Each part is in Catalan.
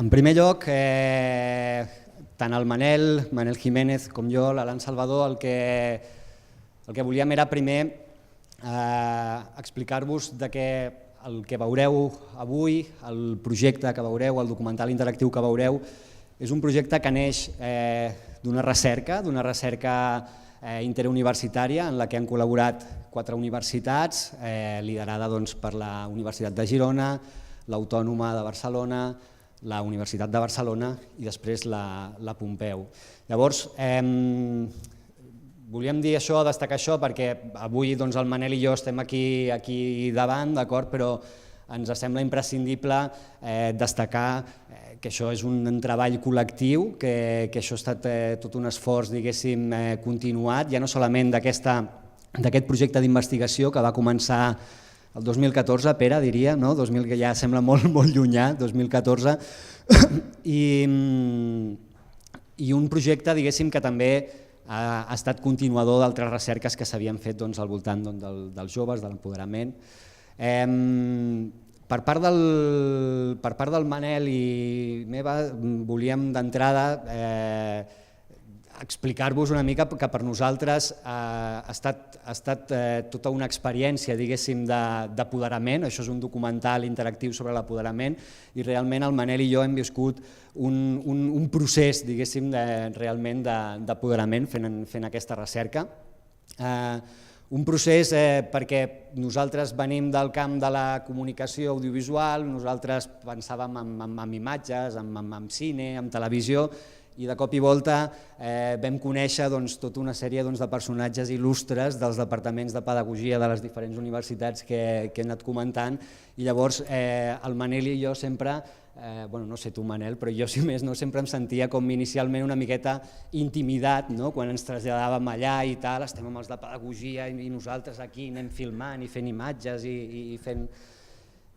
En primer lloc, tant el Manel Jiménez com jo, l'Alan Salvador, el que volíem era primer explicar-vos que el que veureu avui, el projecte que veureu, el documental interactiu que veureu, és un projecte que neix d'una recerca interuniversitària en la que han col·laborat 4 universitats, liderada per la Universitat de Girona, l'Autònoma de Barcelona, la Universitat de Barcelona i després la Pompeu. Llavors, volíem dir això, destacar això, perquè avui el Manel i jo estem aquí davant, però ens sembla imprescindible destacar que això és un treball col·lectiu, que això ha estat tot un esforç, diguéssim, continuat, ja no solament d'aquest projecte d'investigació que va començar el 2014, Pere, diria, que ja sembla molt llunyà, 2014, i un projecte, diguéssim, que també ha estat continuador d'altres recerques que s'havien fet al voltant dels joves, de l'empoderament. Per part del Manel i meva volíem d'entrada explicar-vos una mica que per nosaltres ha estat tota una experiència, diguéssim, d'apoderament. Això és un documental interactiu sobre l'apoderament i realment el Manel i jo hem viscut un procés, diguéssim, realment d'apoderament fent aquesta recerca. Un procés perquè nosaltres venim del camp de la comunicació audiovisual, nosaltres pensàvem en imatges, en cine, en televisió, i de cop i volta vam conèixer tota una sèrie de personatges il·lustres dels departaments de pedagogia de les diferents universitats que he anat comentant, i llavors el Manel i jo sempre, no sé tu Manel, però jo si més no sempre em sentia com inicialment una miqueta intimidat quan ens traslladàvem allà i tal, estem amb els de pedagogia i nosaltres aquí anem filmant i fent imatges i fent...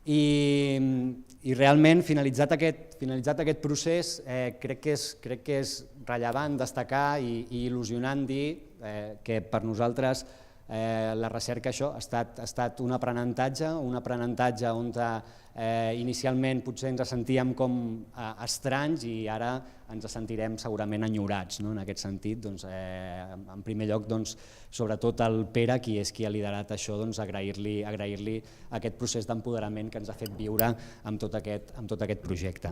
I realment, finalitzat aquest procés, crec que és rellevant destacar i il·lusionant dir que per nosaltres la recerca això ha estat un aprenentatge on inicialment potser ens sentíem com estranys i ara ens sentirem segurament enyorats en aquest sentit. En primer lloc, sobretot el Pere, qui és qui ha liderat això, agrair-li aquest procés d'empoderament que ens ha fet viure amb tot aquest projecte.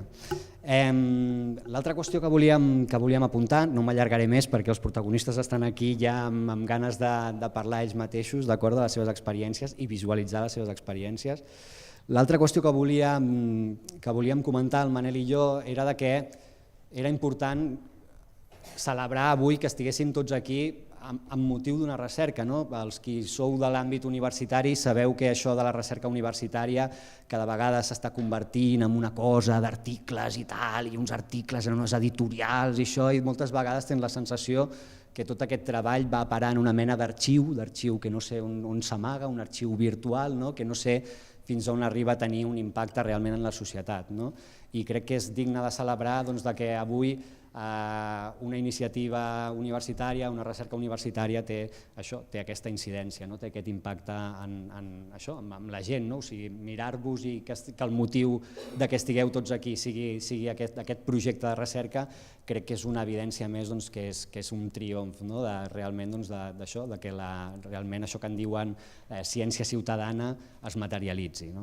L'altra qüestió que volíem apuntar, no m'allargaré més perquè els protagonistes estan aquí ja amb ganes de parlar ells mateixos, de les seves experiències i visualitzar les seves experiències. L'altra qüestió que volíem comentar el Manel i jo era que era important celebrar avui que estiguéssim tots aquí amb motiu d'una recerca. Els qui sou de l'àmbit universitari sabeu que això de la recerca universitària cada vegada s'està convertint en una cosa d'articles i tal, i uns articles en unes editorials i això, i moltes vegades tens la sensació que tot aquest treball va a parar en una mena d'arxiu que no sé on s'amaga, un arxiu virtual, que no sé fins on arriba a tenir un impacte realment en la societat. I crec que és digne de celebrar que avui una iniciativa universitària, una recerca universitària té aquesta incidència, té aquest impacte amb la gent. O sigui, mirar-vos i que el motiu que estigueu tots aquí sigui aquest projecte de recerca, crec que és una evidència més que és un triomf realment d'això, que realment això que en diuen ciència ciutadana es materialitzi.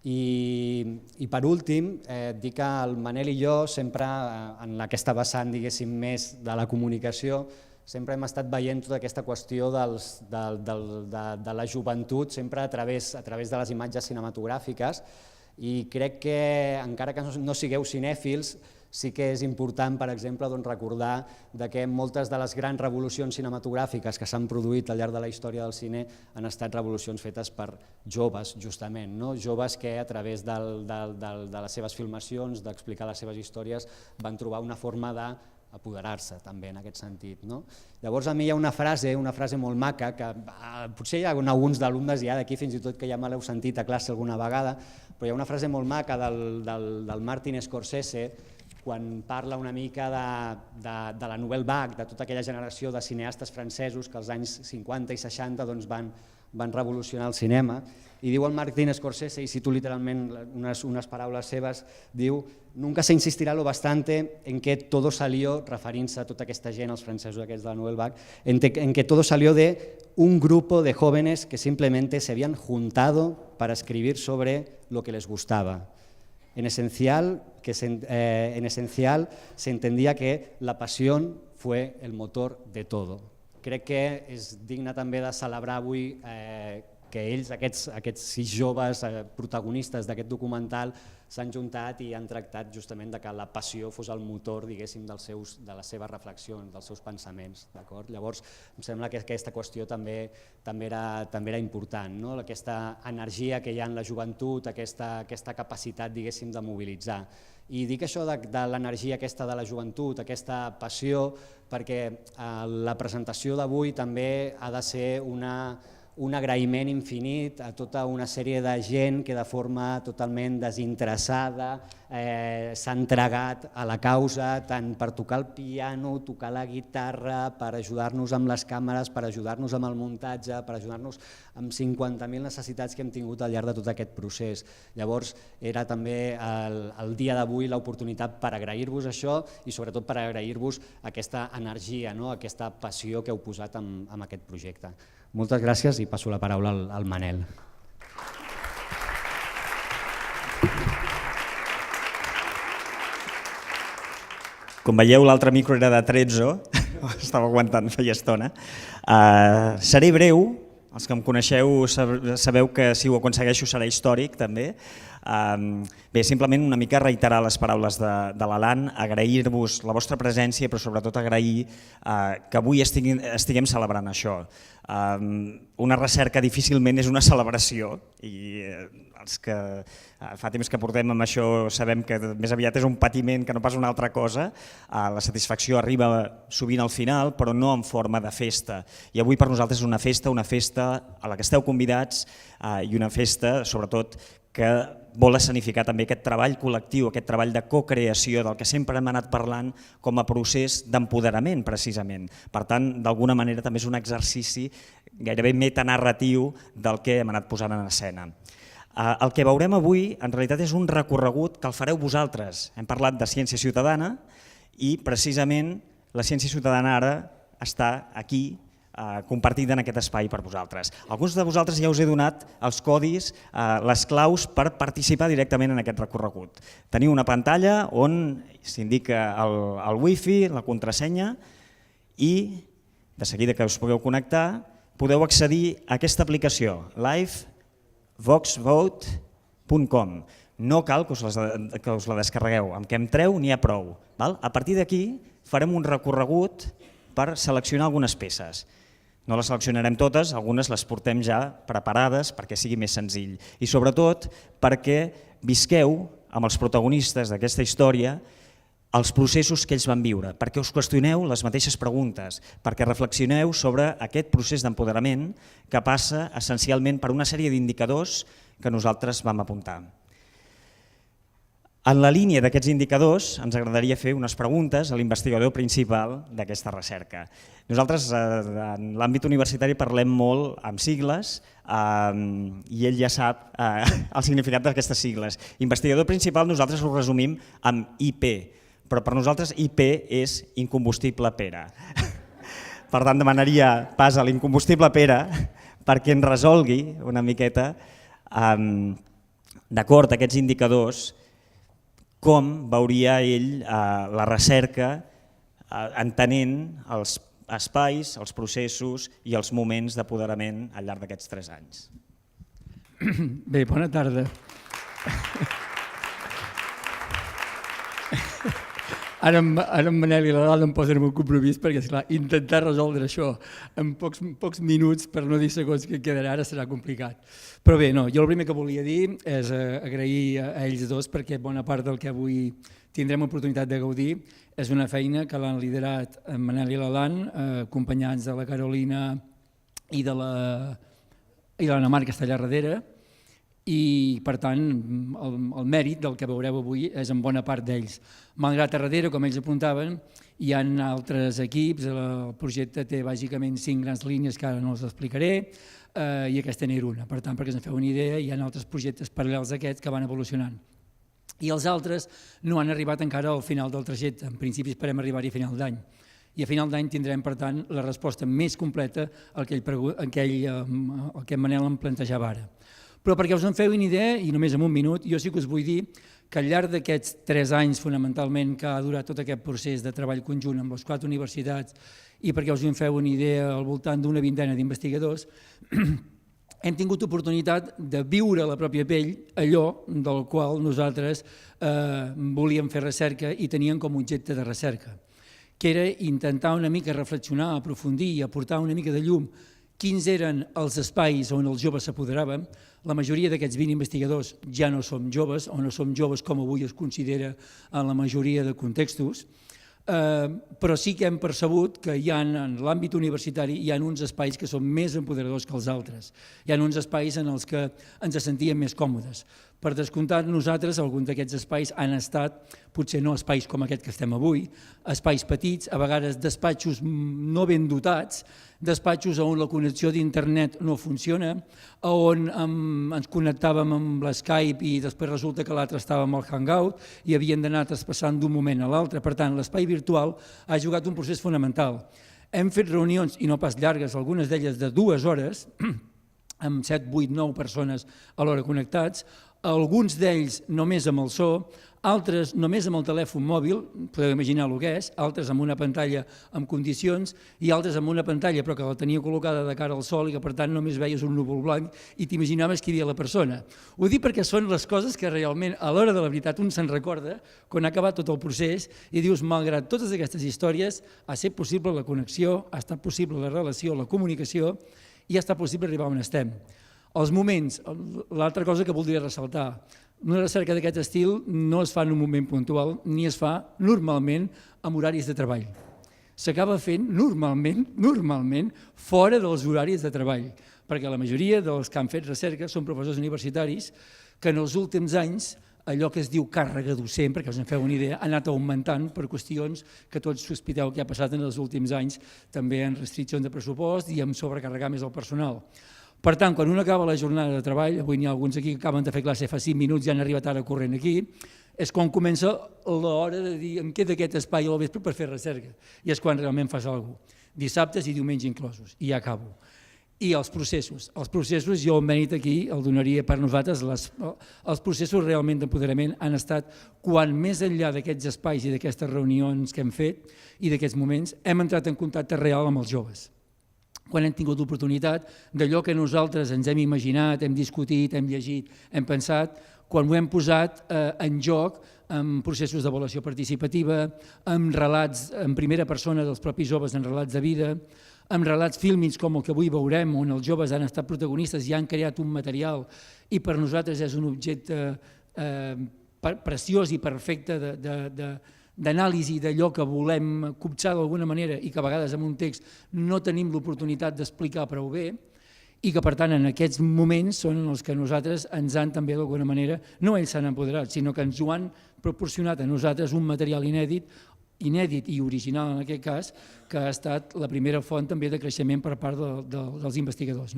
I per últim, dir que el Manel i jo sempre, en aquesta vessant diguéssim més de la comunicació, sempre hem estat veient tota aquesta qüestió de la joventut sempre a través de les imatges cinematogràfiques, i crec que encara que no sigueu cinèfils, sí que és important, per exemple, recordar que moltes de les grans revolucions cinematogràfiques que s'han produït al llarg de la història del cine han estat revolucions fetes per joves, justament, joves que a través de les seves filmacions, d'explicar les seves històries, van trobar una forma d'apoderar-se també en aquest sentit. Llavors a mi hi ha una frase molt maca, que potser hi ha alguns d'alumnes ja d'aquí fins i tot que ja me l'heu sentit a classe alguna vegada, però hi ha una frase molt maca del Martin Scorsese quan parla una mica de la Nouvelle Vague, de tota aquella generació de cineastes francesos que als anys 50 i 60 van revolucionar el cinema, i diu el Martin Scorsese, i cito literalment unes paraules seves, diu: «Nunca se insistirá lo bastante en que todo salió», referint-se a tota aquesta gent, els francesos aquests de la Nouvelle Vague, en que todo salió de un grupo de jóvenes que simplemente se habían juntado para escribir sobre lo que les gustaba. En esencial se entendía que la pasión fue el motor de todo. Crec que és digne també de celebrar avui que ells, aquests 6 joves protagonistes d'aquest documental, s'han juntat i han tractat justament que la passió fos el motor, diguéssim, de les seves reflexions, dels seus pensaments. Llavors, em sembla que aquesta qüestió també era important, aquesta energia que hi ha en la joventut, aquesta capacitat, diguéssim, de mobilitzar. I dic això de l'energia aquesta de la joventut, aquesta passió, perquè la presentació d'avui també ha de ser un agraïment infinit a tota una sèrie de gent que de forma totalment desinteressada s'ha entregat a la causa, tant per tocar el piano, tocar la guitarra, per ajudar-nos amb les càmeres, per ajudar-nos amb el muntatge, per ajudar-nos amb 50.000 necessitats que hem tingut al llarg de tot aquest procés. Llavors era també el dia d'avui l'oportunitat per agrair-vos això i sobretot per agrair-vos aquesta energia, aquesta passió que heu posat en aquest projecte. Moltes gràcies i passo la paraula al Manel. Com veieu, l'altre micro era de Trezzo, estava aguantant feia estona. Seré breu, els que em coneixeu sabeu que si ho aconsegueixo serà històric també. Bé, simplement una mica reiterar les paraules de l'Alan, agrair-vos la vostra presència, però sobretot agrair que avui estiguem celebrant això. Una recerca difícilment és una celebració i els que fa temps que portem amb això sabem que més aviat és un patiment que no pas una altra cosa. La satisfacció arriba sovint al final, però no en forma de festa. I avui per nosaltres és una festa a la que esteu convidats i una festa, sobretot, que vol escenificar també aquest treball col·lectiu, aquest treball de cocreació del que sempre hem anat parlant com a procés d'empoderament, precisament. Per tant, d'alguna manera també és un exercici gairebé metanarratiu del que hem anat posant en escena. El que veurem avui en realitat és un recorregut que el fareu vosaltres. Hem parlat de ciència ciutadana i precisament la ciència ciutadana ara està aquí compartida en aquest espai per vosaltres. Alguns de vosaltres ja us he donat els codis, les claus per participar directament en aquest recorregut. Teniu una pantalla on s'indica el wifi, la contrasenya i de seguida que us pugueu connectar podeu accedir a aquesta aplicació livevoxvote.com. No cal que us la descarregueu, amb què entreu n'hi ha prou. A partir d'aquí farem un recorregut per seleccionar algunes peces. No les seleccionarem totes, algunes les portem ja preparades perquè sigui més senzill i sobretot perquè visqueu amb els protagonistes d'aquesta història els processos que ells van viure, perquè us qüestioneu les mateixes preguntes, perquè reflexioneu sobre aquest procés d'empoderament que passa essencialment per una sèrie d'indicadors que nosaltres vam apuntar. En la línia d'aquests indicadors ens agradaria fer unes preguntes a l'investigador principal d'aquesta recerca. Nosaltres en l'àmbit universitari parlem molt amb sigles i ell ja sap el significat d'aquestes sigles. Investigador principal nosaltres ho resumim amb IP, però per nosaltres IP és incombustible Pere. Per tant demanaria pas a l'incombustible Pere perquè ens resolgui una miqueta d'acord aquests indicadors com veuria ell la recerca entenent els espais, els processos i els moments d'apoderament al llarg d'aquests 3 anys. Bé, bona tarda. Ara en Manel i l'Alan em posen en un compromís perquè, esclar, intentar resoldre això en pocs minuts, per no dir segons que quedarà, ara serà complicat. Però bé, no, jo el primer que volia dir és agrair a ells dos perquè bona part del que avui tindrem oportunitat de gaudir és una feina que l'han liderat en Manel i l'Alan, acompanyats de la Carolina i de l'Anna Mar, que està allà darrere, i per tant el mèrit del que veureu avui és en bona part d'ells. Malgrat a darrere, com ells apuntaven, hi ha altres equips, el projecte té bàsicament 5 grans línies que ara no els explicaré i aquesta n'era una. Per tant, perquè us en feu una idea, hi ha altres projectes paral·lels a aquests que van evolucionant. I els altres no han arribat encara al final del trajecte, en principi esperem arribar-hi a final d'any. I a final d'any tindrem, per tant, la resposta més completa al que en Manel em plantejava ara. Però perquè us en feu una idea, i només en un minut, jo sí que us vull dir que al llarg d'aquests 3 anys fonamentalment que ha durat tot aquest procés de treball conjunt amb les 4 universitats i perquè us en feu una idea al voltant d'una vintena d'investigadors, hem tingut oportunitat de viure a la pròpia pell allò del qual nosaltres volíem fer recerca i teníem com a objecte de recerca, que era intentar una mica reflexionar, aprofundir i aportar una mica de llum quins eren els espais on els joves s'apoderaven. La majoria d'aquests 20 investigadors ja no som joves, o no som joves com avui es considera en la majoria de contextos, però sí que hem percebut que hi ha, en l'àmbit universitari hi ha uns espais que són més empoderadors que els altres. Hi ha uns espais en els que ens sentíem més còmodes. Per descomptat, nosaltres, alguns d'aquests espais han estat, potser no espais com aquest que estem avui, espais petits, a vegades despatxos no ben dotats, despatxos on la connexió d'internet no funciona, on ens connectàvem amb l'Skype i després resulta que l'altre estava amb el Hangout i havien d'anar traspassant d'un moment a l'altre. Per tant, l'espai virtual ha jugat un procés fonamental. Hem fet reunions, i no pas llargues, algunes d'elles de 2 hores, amb 7, 8, 9 persones alhora connectats, alguns d'ells només amb el so, altres només amb el telèfon mòbil, podeu imaginar el que és, altres amb una pantalla en condicions i altres amb una pantalla però que la tenia col·locada de cara al sol i que per tant només veies un núvol blanc i t'imaginaves que hi havia la persona. Ho dic perquè són les coses que realment a l'hora de la veritat un se'n recorda quan ha acabat tot el procés i dius, malgrat totes aquestes històries, ha estat possible la connexió, ha estat possible la relació, la comunicació i ha estat possible arribar on estem. Els moments, l'altra cosa que voldria ressaltar, una recerca d'aquest estil no es fa en un moment puntual ni es fa normalment amb horaris de treball. S'acaba fent normalment fora dels horaris de treball, perquè la majoria dels que han fet recerca són professors universitaris que en els últims anys allò que es diu càrrega docent, perquè us en feu una idea, ha anat augmentant per qüestions que tots sospiteu que ha passat en els últims anys, també en restriccions de pressupost i en sobrecarregar més el personal. Per tant, quan un acaba la jornada de treball, avui n'hi ha alguns aquí que acaben de fer classe fa 5 minuts i han arribat ara corrent aquí, és quan comença l'hora de dir em queda aquest espai al vespre per fer recerca. I és quan realment fas alguna cosa. Dissabtes i diumenge inclosos. I ja acabo. I els processos. Els processos, jo el mèrit aquí el donaria per nosaltres. Els processos realment d'empoderament han estat quan més enllà d'aquests espais i d'aquestes reunions que hem fet i d'aquests moments hem entrat en contacte real amb els joves. Quan hem tingut l'oportunitat d'allò que nosaltres ens hem imaginat, hem discutit, hem llegit, hem pensat, quan ho hem posat en joc en processos d'avaluació participativa, en relats en primera persona dels propis joves, en relats de vida, en relats fílmics com el que avui veurem, on els joves han estat protagonistes i han creat un material i per nosaltres és un objecte preciós i perfecte d'anàlisi d'allò que volem copsar d'alguna manera i que a vegades en un text no tenim l'oportunitat d'explicar prou bé i que per tant en aquests moments són els que nosaltres ens han també d'alguna manera, no ells s'han empoderat, sinó que ens ho han proporcionat a nosaltres un material inèdit i original en aquest cas, que ha estat la primera font també de creixement per part dels investigadors.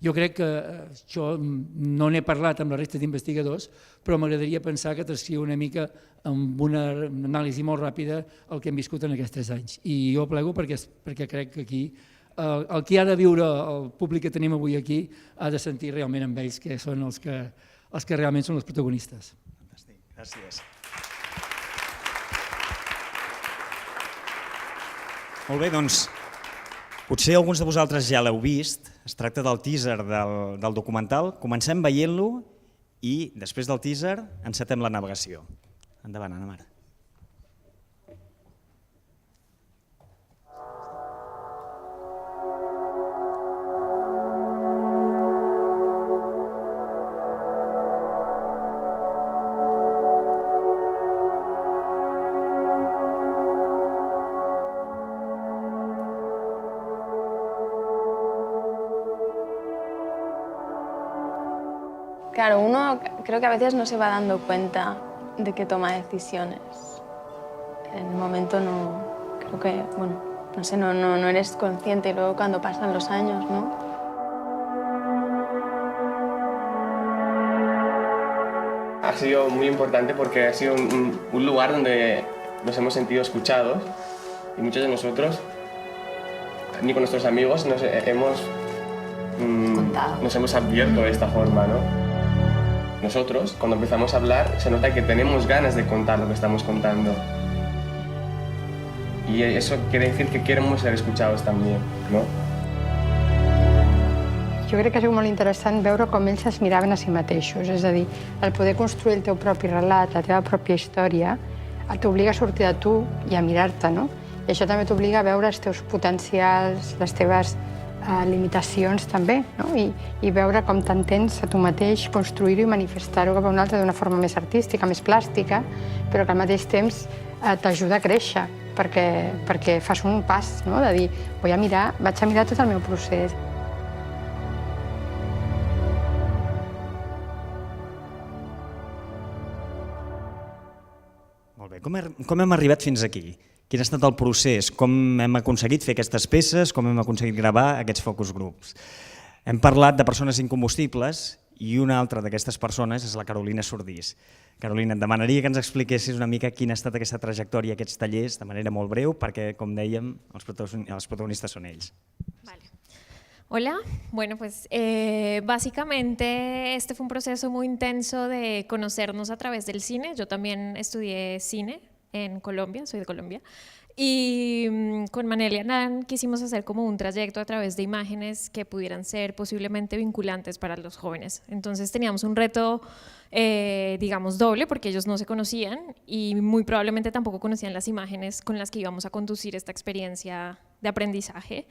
Jo crec que això no n'he parlat amb la resta d'investigadors, però m'agradaria pensar que transcriu una mica amb una anàlisi molt ràpida el que hem viscut en aquests 3 anys. I jo plego perquè crec que aquí el que ha de viure el públic que tenim avui aquí ha de sentir realment amb ells, que són els que realment són els protagonistes. Fantàstic, gràcies. Molt bé, doncs, potser alguns de vosaltres ja l'heu vist, es tracta del teaser del documental, comencem veient-lo i després del teaser encetem la navegació. Endavant, Anna Mar. Claro, uno creo que a veces no se va dando cuenta de que toma decisiones. En el momento no, creo que, bueno, no sé, no eres consciente y luego cuando pasan los años, ¿no? Ha sido muy importante porque ha sido un lugar donde nos hemos sentido escuchados y muchos de nosotros, ni con nuestros amigos, nos hemos abierto de esta forma, ¿no? Nosotros, cuando empezamos a hablar, se nota que tenemos ganas de contar lo que estamos contando. I això quiere decir que queremos ser escuchados també, no? Jo crec que ha sigut molt interessant veure com ells es miraven a si mateixos, és a dir, el poder construir el teu propi relat, la teva pròpia història, t'obliga a sortir de tu i a mirar-te, no? I això també t'obliga a veure els teus potencials, les teves limitacions també, no? I veure com t'entens a tu mateix, construir-ho i manifestar-ho cap a un altre d'una forma més artística, més plàstica, però que al mateix temps t'ajuda a créixer, perquè fas un pas, no? De dir, vaig a mirar tot el meu procés. Molt bé, com hem arribat fins aquí? Quin ha estat el procés? Com hem aconseguit fer aquestes peces? Com hem aconseguit gravar aquests focus groups? Hem parlat de persones incombustibles i una altra d'aquestes persones és la Carolina Sordís. Carolina, et demanaria que ens expliquessis una mica quina ha estat aquesta trajectòria, aquests tallers, de manera molt breu, perquè, com dèiem, els protagonistas son ells. Vale. Hola, bueno, pues básicamente este fue un proceso muy intenso de conocernos a través del cine. Yo también estudié cine en Colombia, soy de Colombia, y con Manel y Anán quisimos hacer como un trayecto a través de imágenes que pudieran ser posiblemente vinculantes para los jóvenes. Entonces teníamos un reto, digamos, doble, porque ellos no se conocían y muy probablemente tampoco conocían las imágenes con las que íbamos a conducir esta experiencia de aprendizaje.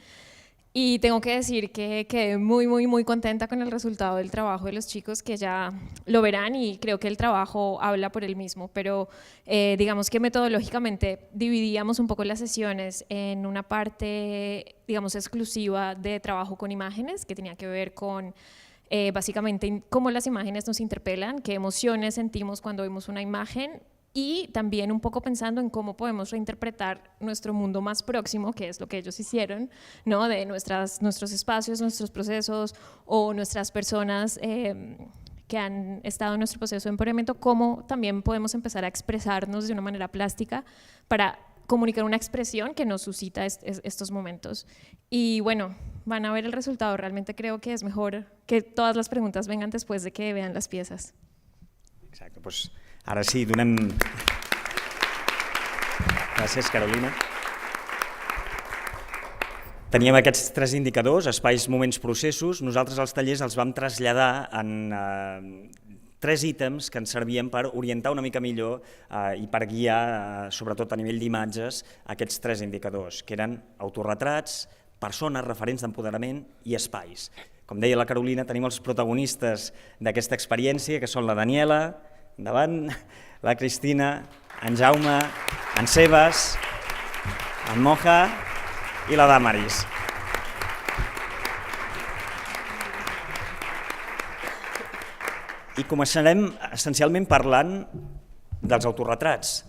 Y tengo que decir que quedé muy contenta con el resultado del trabajo de los chicos, que ya lo verán y creo que el trabajo habla por él mismo, pero digamos que metodológicamente dividíamos un poco las sesiones en una parte, digamos, exclusiva de trabajo con imágenes, que tenía que ver con básicamente cómo las imágenes nos interpelan, qué emociones sentimos cuando vemos una imagen, y también un poco pensando en cómo podemos reinterpretar nuestro mundo más próximo, que es lo que ellos hicieron, ¿no? De nuestros espacios, nuestros procesos o nuestras personas que han estado en nuestro proceso de empoderamiento, cómo también podemos empezar a expresarnos de una manera plástica para comunicar una expresión que nos suscita estos momentos. Y bueno, van a ver el resultado. Realmente creo que es mejor que todas las preguntas vengan después de que vean las piezas. Exacte, doncs ara sí, donem... Gràcies, Carolina. Teníem aquests 3 indicadors, espais, moments, processos. Nosaltres als tallers els vam traslladar en 3 ítems que ens servien per orientar una mica millor i per guiar, sobretot a nivell d'imatges, aquests 3 indicadors, que eren autorretrats, persones, referents d'empoderament i espais. Com deia la Carolina, tenim els protagonistes d'aquesta experiència, que són la Daniela, endavant, la Cristina, en Jaume, en Sebas, en Moja i la Damaris. I començarem essencialment parlant dels autorretrats.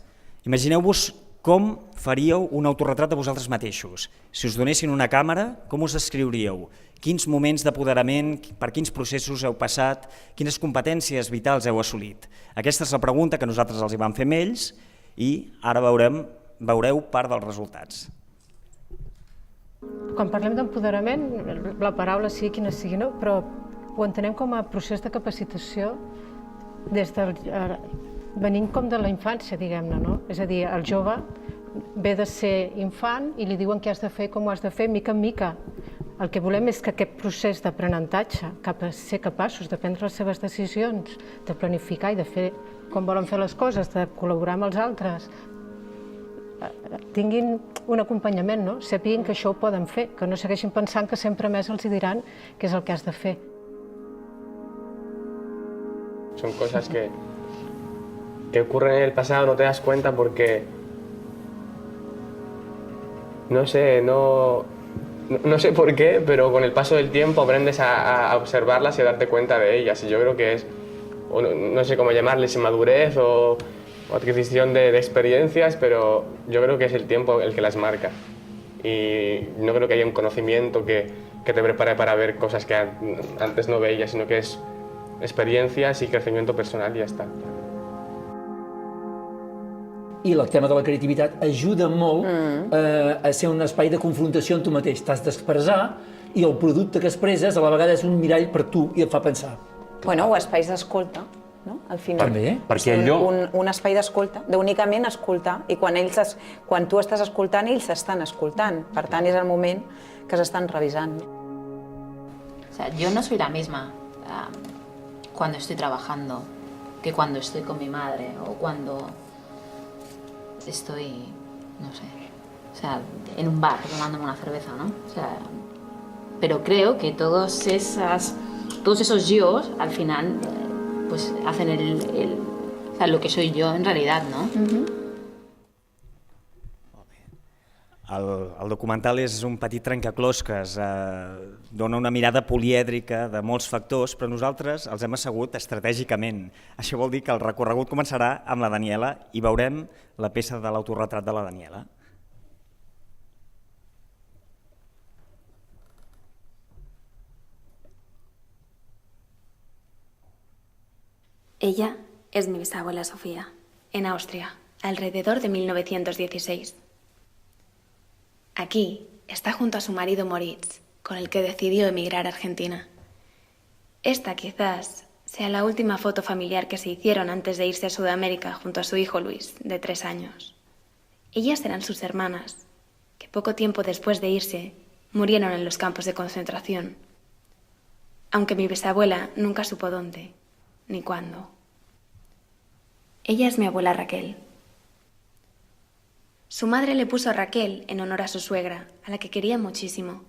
Imagineu-vos com faríeu un autorretrat de vosaltres mateixos. Si us donessin una càmera, com us descriuríeu? Quins moments d'apoderament, per quins processos heu passat, quines competències vitals heu assolit? Aquesta és la pregunta que nosaltres els hi vam fer amb ells i ara veureu part dels resultats. Quan parlem d'empoderament, la paraula sigui quina sigui, no? Però ho entenem com a procés de capacitació venint com de la infància, diguem-ne, no? És a dir, el jove ve de ser infant i li diuen què has de fer, com ho has de fer, mica en mica. El que volem és que aquest procés d'aprenentatge, cap a ser capaços de prendre les seves decisions, de planificar i de fer com volen fer les coses, de col·laborar amb els altres, tinguin un acompanyament, no? Sàpiguen que això ho poden fer, que no segueixin pensant que sempre més els diran què és el que has de fer. Son cosas que ocurren en el pasado, no te das cuenta porque, no sé por qué, pero con el paso del tiempo aprendes a observarlas y a darte cuenta de ellas. Y yo creo que es o no sé cómo llamarles, inmadurez o adquisición de experiencias, pero yo creo que es el tiempo el que las marca. Y no creo que haya un conocimiento que te prepare para ver cosas que antes no veías, sino que es experiencias y crecimiento personal y ya està. I el tema de la creativitat ajuda molt a ser un espai de confrontació amb tu mateix. T'has d'expressar i el producte que expresses a la vegada és un mirall per tu i et fa pensar. Bueno, o espais d'escolta, no? Al final. També. Perquè allò... Un espai d'escolta, d'únicament escoltar. I quan tu estàs escoltant, ells s'estan escoltant. Per tant, és el moment que s'estan revisant. O sea, yo no soy la misma cuando estoy trabajando que cuando estoy con mi madre o cuando estoy, no sé, o sea, en un bar tomándome una cerveza, ¿no? O sea, pero creo que todos esos yos al final pues hacen o sea, lo que soy yo en realidad, ¿no? El documental és un petit trencaclosques, dona una mirada polièdrica de molts factors, però nosaltres els hem assegut estratègicament. Això vol dir que el recorregut començarà amb la Daniela i veurem la peça de l'autorretrat de la Daniela. Ella es mi bisabuela Sofía, en Austria, alrededor de 1916. Aquí está junto a su marido Moritz, con el que decidió emigrar a Argentina. Esta quizás sea la última foto familiar que se hicieron antes de irse a Sudamérica junto a su hijo Luis, de 3 años. Ellas eran sus hermanas, que poco tiempo después de irse murieron en los campos de concentración, aunque mi bisabuela nunca supo dónde ni cuándo. Ella es mi abuela Raquel. Su madre le puso Raquel en honor a su suegra, a la que quería muchísimo,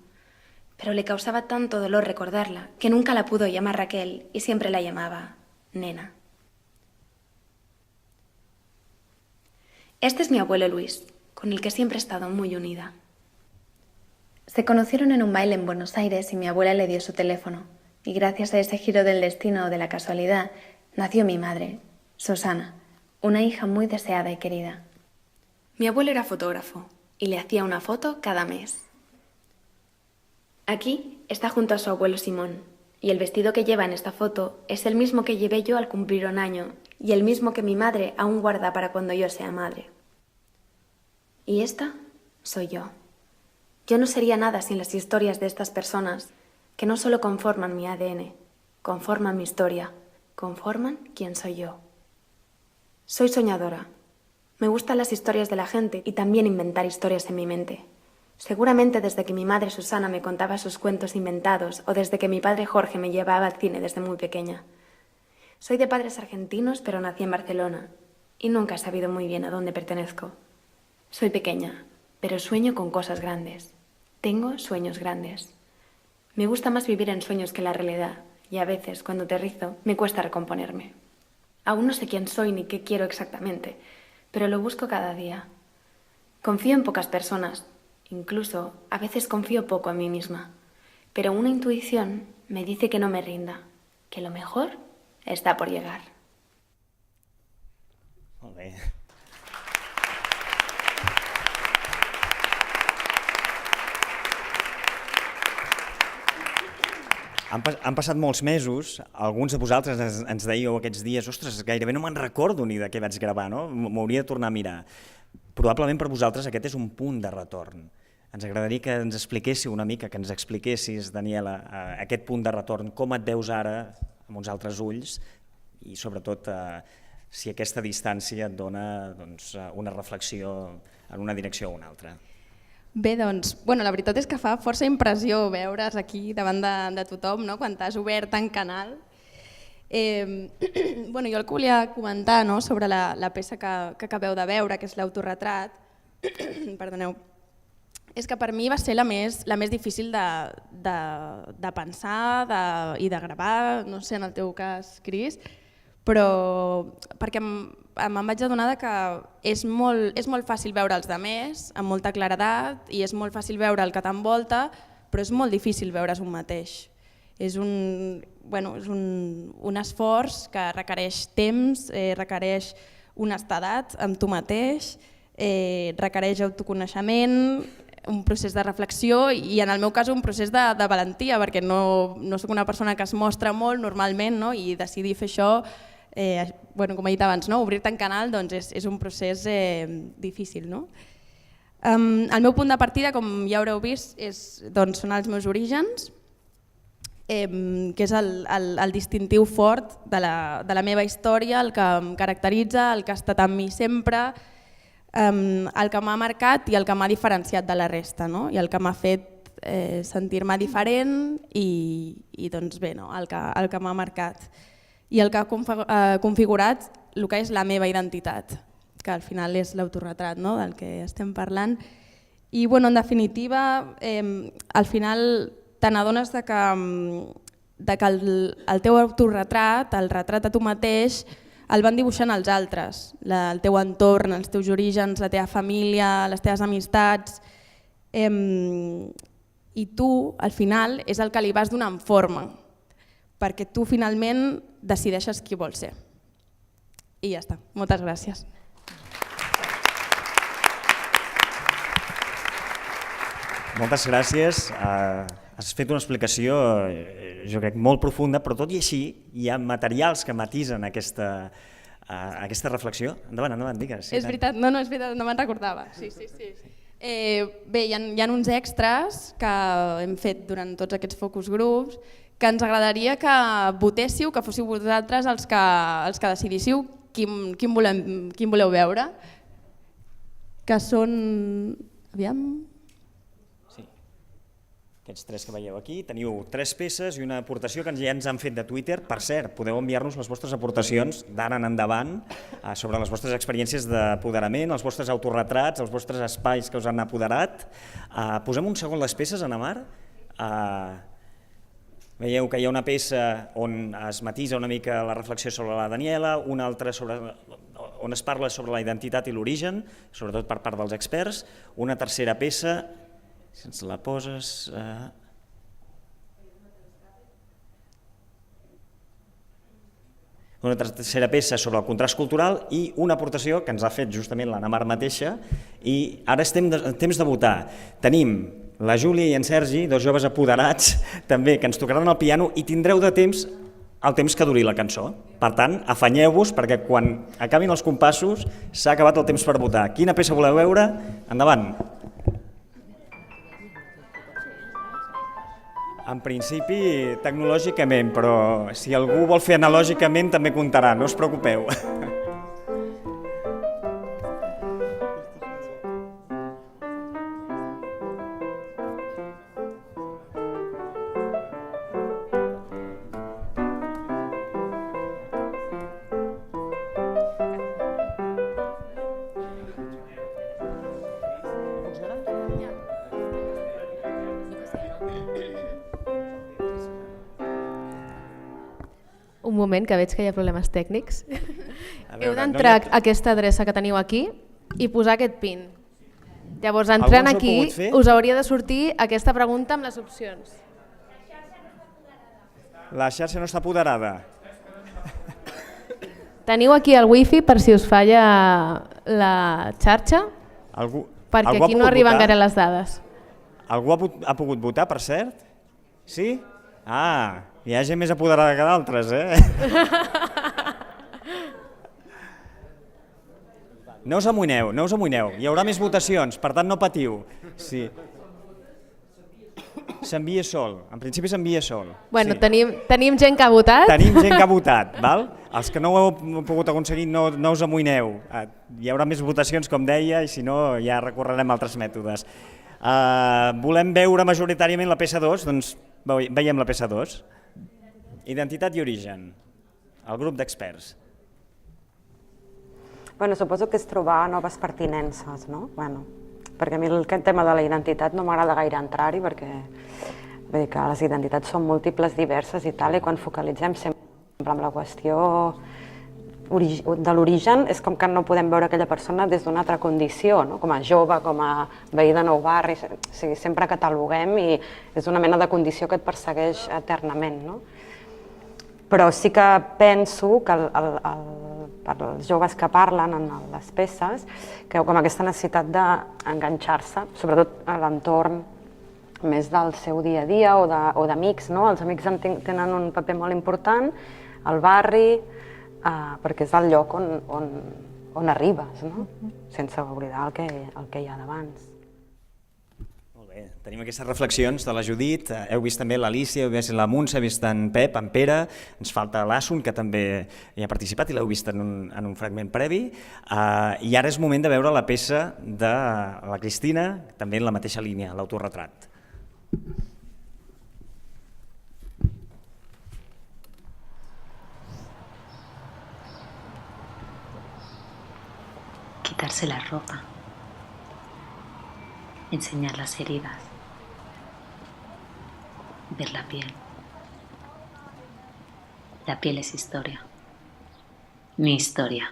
pero le causaba tanto dolor recordarla que nunca la pudo llamar Raquel y siempre la llamaba Nena. Este es mi abuelo Luis, con el que siempre he estado muy unida. Se conocieron en un baile en Buenos Aires y mi abuela le dio su teléfono, y gracias a ese giro del destino o de la casualidad nació mi madre, Susana, una hija muy deseada y querida. Mi abuelo era fotógrafo y le hacía una foto cada mes. Aquí está junto a su abuelo Simón y el vestido que lleva en esta foto es el mismo que llevé yo al cumplir 1 año y el mismo que mi madre aún guarda para cuando yo sea madre. Y esta soy yo. Yo no sería nada sin las historias de estas personas que no solo conforman mi ADN, conforman mi historia, conforman quién soy yo. Soy soñadora. Me gustan las historias de la gente y también inventar historias en mi mente. Seguramente desde que mi madre Susana me contaba sus cuentos inventados o desde que mi padre Jorge me llevaba al cine desde muy pequeña. Soy de padres argentinos, pero nací en Barcelona y nunca he sabido muy bien a dónde pertenezco. Soy pequeña, pero sueño con cosas grandes. Tengo sueños grandes. Me gusta más vivir en sueños que en la realidad y a veces, cuando aterrizo, me cuesta recomponerme. Aún no sé quién soy ni qué quiero exactamente, pero lo busco cada día. Confío en pocas personas, incluso a veces confío poco en mí misma, pero una intuición me dice que no me rinda, que lo mejor está por llegar. Molt bé. Han passat molts mesos, alguns de vosaltres ens dèieu aquests dies, ostres, gairebé no me'n recordo ni de què vaig gravar, no? M'hauria de tornar a mirar. Probablement per vosaltres aquest és un punt de retorn. Ens agradaria que ens expliquéssiu una mica, que ens expliquessis, Daniela, aquest punt de retorn, com et veus ara amb uns altres ulls i sobretot si aquesta distància et dona una reflexió en una direcció o una altra. Bé, doncs, la veritat és que fa força impressió veure's aquí davant de tothom, no? Quan t'has obert tant canal. Jo el que volia comentar sobre la peça que acabeu de veure, que és l'autorretrat, perdoneu, és que per mi va ser la més difícil de pensar i de gravar, no sé en el teu cas, Cris, però perquè me'n vaig adonar que és molt fàcil veure els altres amb molta claredat i és molt fàcil veure el que t'envolta, però és molt difícil veure's un mateix. És un esforç que requereix temps, requereix honestedat amb tu mateix, requereix autoconeixement, un procés de reflexió i en el meu cas un procés de valentia, perquè no soc una persona que es mostra molt normalment, i decidir fer això, com he dit abans, obrir-te en canal és un procés difícil. El meu punt de partida, com ja haureu vist, són els meus orígens, que és el distintiu fort de la meva història, el que em caracteritza, el que ha estat amb mi sempre, el que m'ha marcat i el que m'ha diferenciat de la resta, i el que m'ha fet sentir-me diferent i el que m'ha marcat. I el que ha configurat el que és la meva identitat, que al final és l'autorretrat del que estem parlant. I en definitiva, al final t'adones que el teu autorretrat, el retrat a tu mateix, el van dibuixant els altres, el teu entorn, els teus orígens, la teva família, les teves amistats, i tu, al final, és el que li vas donant forma, perquè tu finalment decideixes qui vols ser. I ja està. Moltes gràcies. Moltes gràcies. Has fet una explicació, jo crec, molt profunda, però tot i així hi ha materials que matisen aquesta reflexió. Endavant, digues. És veritat, no és veritat, no me'n recordava. Sí. Bé, hi ha uns extras que hem fet durant tots aquests focus groups que ens agradaria que votéssiu, que fóssiu vosaltres els que decidíssiu quin voleu veure, que són... Aviam... Aquests tres que veieu aquí, teniu 3 peces i una aportació que ja ens han fet de Twitter. Per cert, podeu enviar-nos les vostres aportacions d'ara en endavant sobre les vostres experiències d'apoderament, els vostres autorretrats, els vostres espais que us han apoderat. Posem un segon les peces, Ana Mar. Veieu que hi ha una peça on es matisa una mica la reflexió sobre la Daniela, una altra on es parla sobre la identitat i l'origen, sobretot per part dels experts, una tercera peça, si ens la poses... Una tercera peça sobre el contrast cultural i una aportació que ens ha fet justament l'Anna Mar mateixa, i ara estem en temps de votar. Tenim la Júlia i en Sergi, 2 joves apoderats, també, que ens tocaran el piano i tindreu de temps el temps que duri la cançó. Per tant, afanyeu-vos perquè quan acabin els compassos s'ha acabat el temps per votar. Quina peça voleu veure? Endavant. En principi, tecnològicament, però si algú vol fer analògicament també comptarà, no us preocupeu. Un moment, que veig que hi ha problemes tècnics. Heu d'entrar a aquesta adreça que teniu aquí i posar aquest pin. Llavors, entrant aquí, us hauria de sortir aquesta pregunta amb les opcions. La xarxa no està apoderada. Teniu aquí el wifi per si us falla la xarxa, perquè aquí no arriben encara les dades. Algú ha pogut votar, per cert? Sí? Ah, hi ha gent més apoderada que d'altres, No us amoïneu, no us amoïneu. Hi haurà més votacions, per tant no patiu. Sí. S'envia sol, en principi s'envia sol. Bueno, tenim gent que ha votat. Tenim gent que ha votat, val? Els que no ho heu pogut aconseguir no us amoïneu. Hi haurà més votacions, com deia, i si no ja recorrerem a altres mètodes. Volem veure majoritàriament la peça 2, doncs veiem la peça 2. Identitat i origen, el grup d'experts. Bueno, suposo que és trobar noves pertinences, no? Bueno, perquè a mi aquest tema de la identitat no m'agrada gaire entrar-hi, perquè vull dir que les identitats són múltiples, diverses i tal, i quan focalitzem sempre en la qüestió de l'origen, és com que no podem veure aquella persona des d'una altra condició, no? Com a jove, com a veí de nou barri, o sigui, sempre cataloguem i és una mena de condició que et persegueix eternament, no? Però sí que penso que per als joves que parlen en les peces, que com aquesta necessitat d'enganxar-se, sobretot a l'entorn més del seu dia a dia o d'amics, no? Els amics tenen un paper molt important, el barri, perquè és el lloc on arribes, no? Sense oblidar el que hi ha d'abans. Molt bé, tenim aquestes reflexions de la Judit, heu vist també l'Alícia, heu vist la Muntsa, heu vist en Pep, en Pere, ens falta l'Asun, que també hi ha participat i l'heu vist en un fragment previ, i ara és moment de veure la peça de la Cristina, també en la mateixa línia, l'autorretrat. Quitarse la ropa, enseñar las heridas, ver la piel. La piel es historia, mi historia.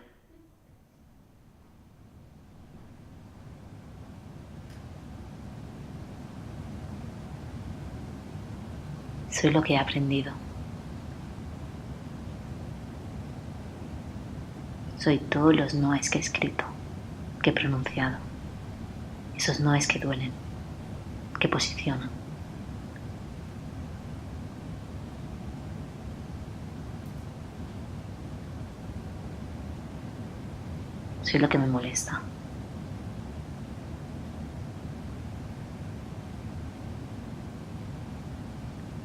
Soy lo que he aprendido. Soy todos los noes que he escrito, que he pronunciado. Esos noes que duelen, que posicionan. Soy lo que me molesta.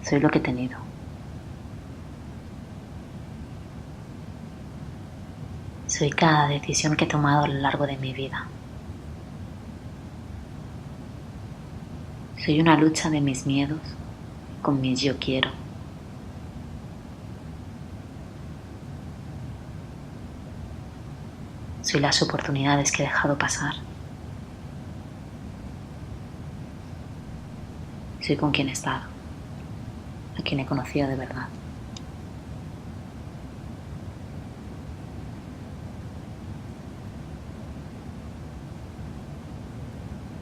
Soy lo que he tenido. Soy cada decisión que he tomado a lo largo de mi vida. Soy una lucha de mis miedos con mis yo quiero. Soy las oportunidades que he dejado pasar. Soy con quien he estado, a quien he conocido de verdad.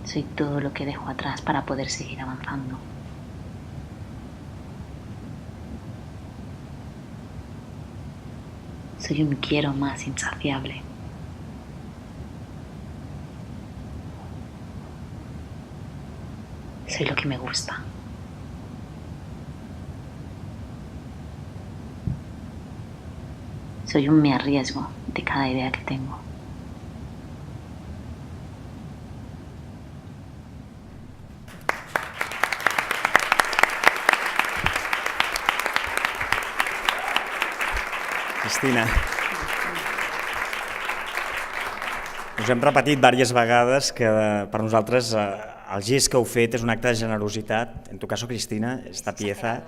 Soy todo lo que dejo atrás para poder seguir avanzando. Soy un quiero más insaciable. Soy lo que me gusta. Soy un me arriesgo de cada idea que tengo. Cristina. Us hem repetit diverses vegades que per nosaltres el gest que heu fet és un acte de generositat. En tu caso, Cristina, esta pieza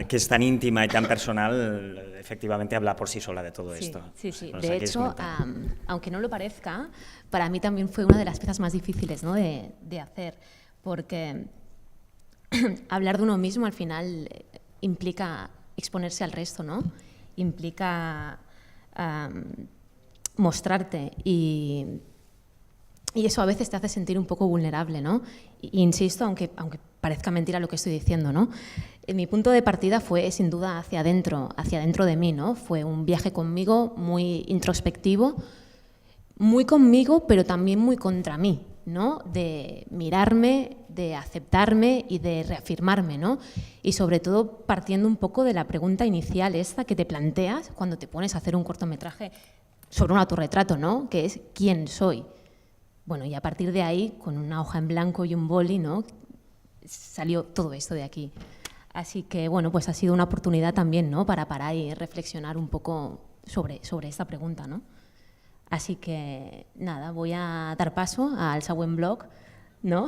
que es tan íntima y tan personal, efectivamente habla por sí sola de todo esto. Sí. De hecho, aunque no lo parezca, para mí también fue una de las piezas más difíciles, ¿no? de hacer, porque hablar de uno mismo al final implica exponerse al resto, ¿no? Implica mostrarte y eso a veces te hace sentir un poco vulnerable, ¿no? Insisto, aunque parezca mentira lo que estoy diciendo, ¿no? Mi punto de partida fue sin duda hacia adentro de mí, ¿no? Fue un viaje conmigo muy introspectivo, muy conmigo, pero también muy contra mí, ¿no? De mirarme, de aceptarme y de reafirmarme, ¿no? Y sobre todo partiendo un poco de la pregunta inicial esta que te planteas cuando te pones a hacer un cortometraje sobre un autorretrato, ¿no? Que es ¿quién soy? Bueno, y a partir de ahí, con una hoja en blanco y un boli, ¿no? Salió todo esto de aquí. Así que, bueno, pues ha sido una oportunidad también, ¿no? Para parar y reflexionar un poco sobre esta pregunta, ¿no? Así que, nada, voy a dar paso al següent bloc, no?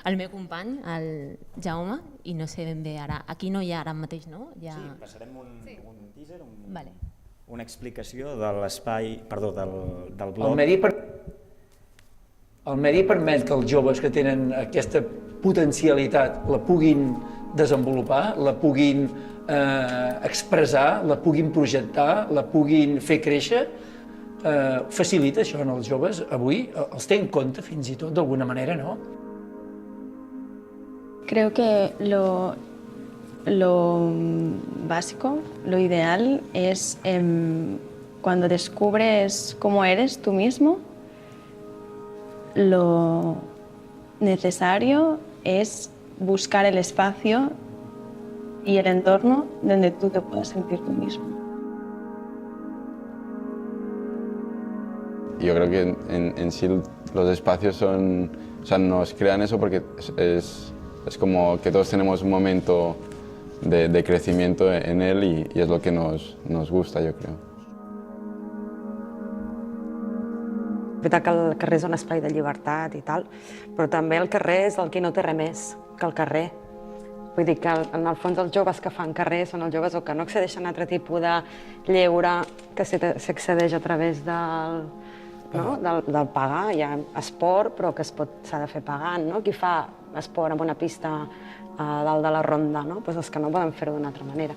Al meu company, al Jaume, i no sé ben bé ara, aquí no hi ha ara mateix, no? Sí, passarem un teaser, vale. Una explicació de l'espai, perdó, del bloc. El medi permet que els joves que tenen aquesta potencialitat la puguin desenvolupar, la puguin expressar, la puguin projectar, la puguin fer créixer. Facilita això en els joves avui, els té en compte fins i tot d'alguna manera, no? Creo que lo básico, lo ideal es cuando descubres cómo eres tú mismo, lo necesario es buscar el espacio y el entorno donde tú te puedas sentir tú mismo. Yo creo que en sí los espacios son, o sea, nos crean eso porque es como que todos tenemos un momento de crecimiento en él y es lo que nos gusta, yo creo. És veritat que el carrer és un espai de llibertat i tal, però també el carrer és el que no té res més que el carrer. Vull dir que en el fons els joves que fan carrer són els joves o que no accedeixen a altre tipus de lleure que s'accedeix a través del pagar. Hi ha esport, però que s'ha de fer pagant, no? Qui fa esport en una pista a dalt de la ronda, no? Doncs els que no poden fer-ho d'una altra manera.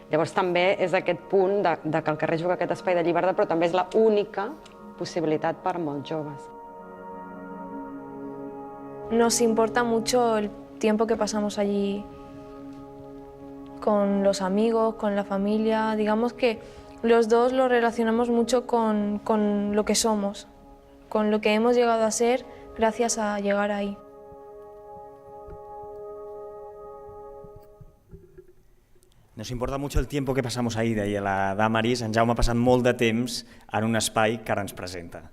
Llavors també és aquest punt de que el carrer juga aquest espai de llibertat, però també és l'única posibilitat per molts joves. Nos importa mucho el tiempo que pasamos allí con los amigos, con la familia. Digamos que los dos lo relacionamos mucho con lo que somos, con lo que hemos llegado a ser gracias a llegar ahí. Nos importa mucho el tiempo que pasamos ahí, deia la Damaris. En Jaume ha passat molt de temps en un espai que ara ens presenta.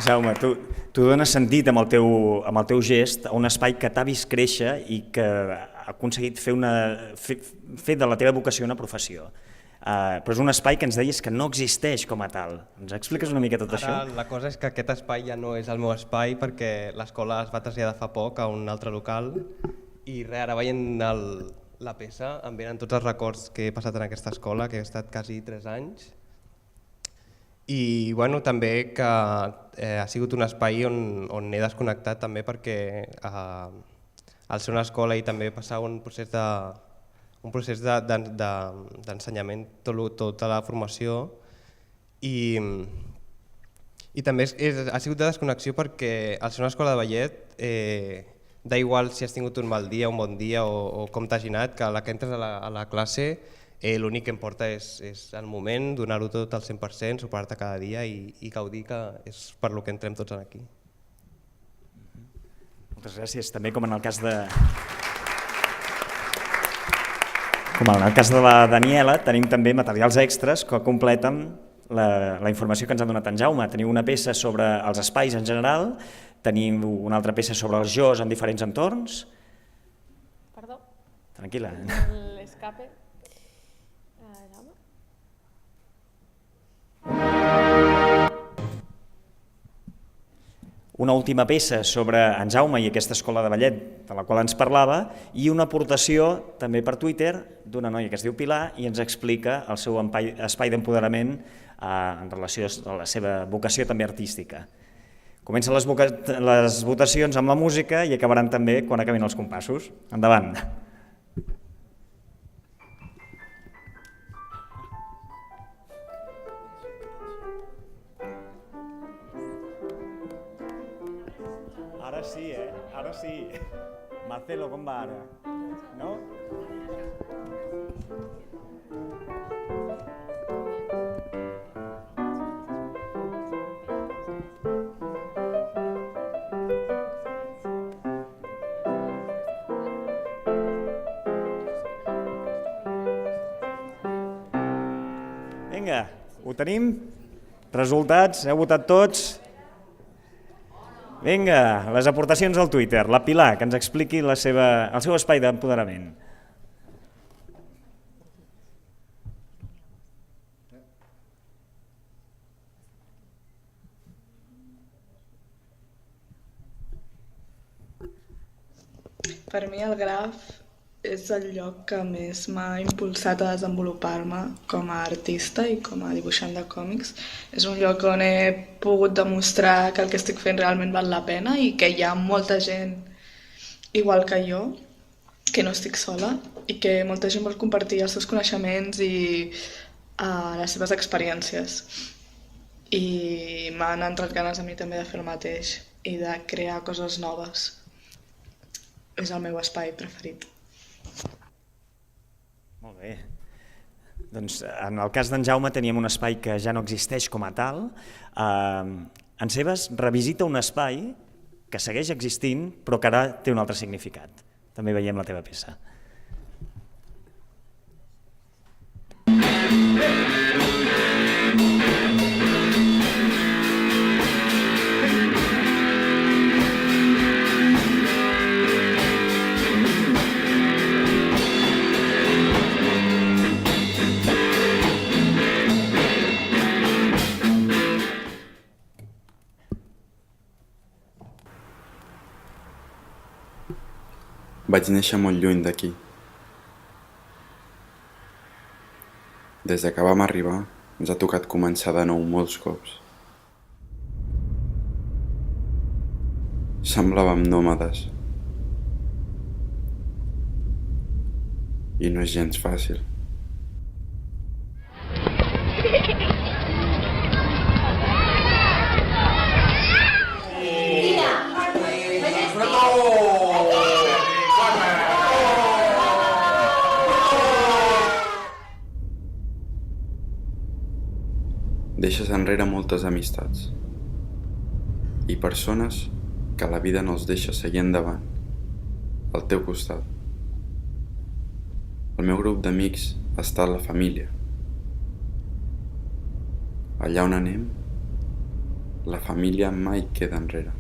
Jaume, tu dones sentit amb el teu gest a un espai que t'ha vist créixer i que ha aconseguit fer de la teva vocació una professió. Però és un espai que ens deies que no existeix com a tal. Ens expliques una mica tot això? Ara la cosa és que aquest espai ja no és el meu espai perquè l'escola es va traslladar fa poc a un altre local i ara veient la peça em venen tots els records que he passat en aquesta escola, que he estat quasi 3 anys. I bueno, també que ha sigut un espai on he desconnectat també perquè al ser una escola i també passar un procés d'ensenyament, tota la formació i també ha sigut de desconnexió perquè al ser una escola de ballet da igual si has tingut un mal dia, un bon dia o com t'has anat, que a la que entres a la classe l'únic que importa és el moment, donar-ho tot al 100%, superar-te cada dia i gaudir, que és per lo que entrem tots aquí. Moltes gràcies. També com en el cas de... Com en el cas de la Daniela, tenim també materials extras que completen la informació que ens ha donat en Jaume. Teniu una peça sobre els espais en general, tenim una altra peça sobre els JOs en diferents entorns. Perdó? Tranquil·la. L'escape. Una última peça sobre en Jaume i aquesta escola de ballet de la qual ens parlava i una aportació també per Twitter d'una noia que es diu Pilar i ens explica el seu espai d'empoderament en relació a la seva vocació també artística. Comencen les votacions amb la música i acabaran també quan acabin els compassos. Endavant. Ara sí, ara sí. Marcelo, com va ara? No? Vinga, ho tenim? Resultats? Heu votat tots? Vinga, les aportacions al Twitter. La Pilar, que ens expliqui el seu espai d'empoderament. Per mi el Graf és el lloc que més m'ha impulsat a desenvolupar-me com a artista i com a dibuixant de còmics. És un lloc on he pogut demostrar que el que estic fent realment val la pena i que hi ha molta gent igual que jo, que no estic sola i que molta gent vol compartir els seus coneixements i les seves experiències. I m'han entrat ganes a mi també de fer el mateix i de crear coses noves. És el meu espai preferit. Molt bé. Doncs en el cas d'en Jaume teníem un espai que ja no existeix com a tal. En Sebas revisita un espai que segueix existint però que ara té un altre significat. També veiem la teva peça. Vaig néixer molt lluny d'aquí. Des que vam arribar, ens ha tocat començar de nou molts cops. Semblàvem nòmades. I no és gens fàcil. Deixes enrere moltes amistats i persones que la vida no els deixa seguir endavant, al teu costat. El meu grup d'amics ha estat la família. Allà on anem, La família mai queda enrere.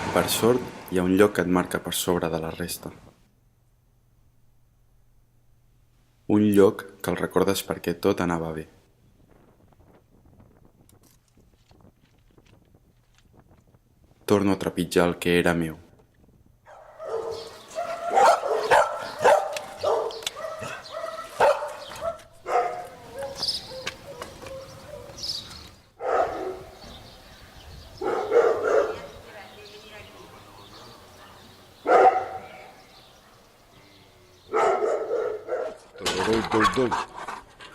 Per sort, hi ha un lloc que et marca per sobre de la resta. Un lloc que el recordes perquè tot anava bé. Torno a trepitjar el que era meu.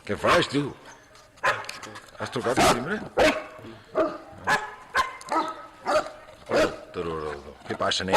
Què fas, tu? Has trucat el timbre? Què passa, nen?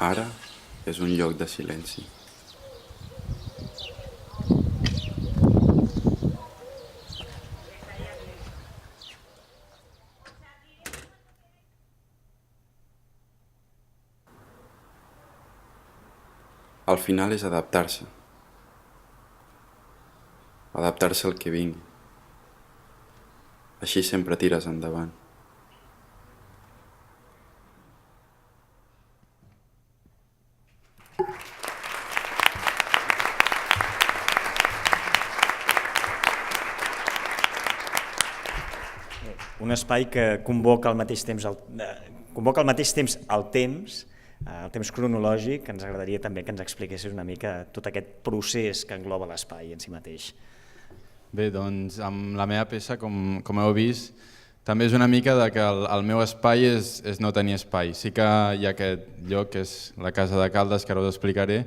Ara és un lloc de silenci. Al final és adaptar-se. Adaptar-se al que vingui. Així sempre tires endavant. Un espai que convoca al mateix temps el temps cronològic, que ens agradaria també que ens expliquessis una mica tot aquest procés que engloba l'espai en si mateix. Bé, doncs amb la meva peça, com heu vist, també és una mica que el meu espai és no tenir espai. Sí que hi ha aquest lloc, que és la Casa de Caldes, que ara us explicaré,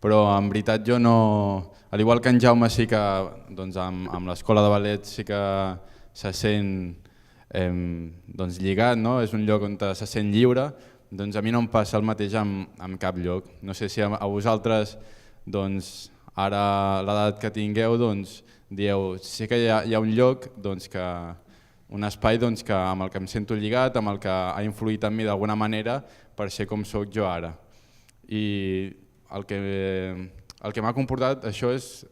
però en veritat jo no... Al igual que en Jaume sí que amb l'escola de ballet sí que se sent lligat, és un lloc on se sent lliure, doncs a mi no em passa el mateix en cap lloc. No sé si a vosaltres, ara a l'edat que tingueu, dieu, sí que hi ha un lloc, un espai amb el que em sento lligat, amb el que ha influït en mi d'alguna manera per ser com sóc jo ara. I el que m'ha comportat això és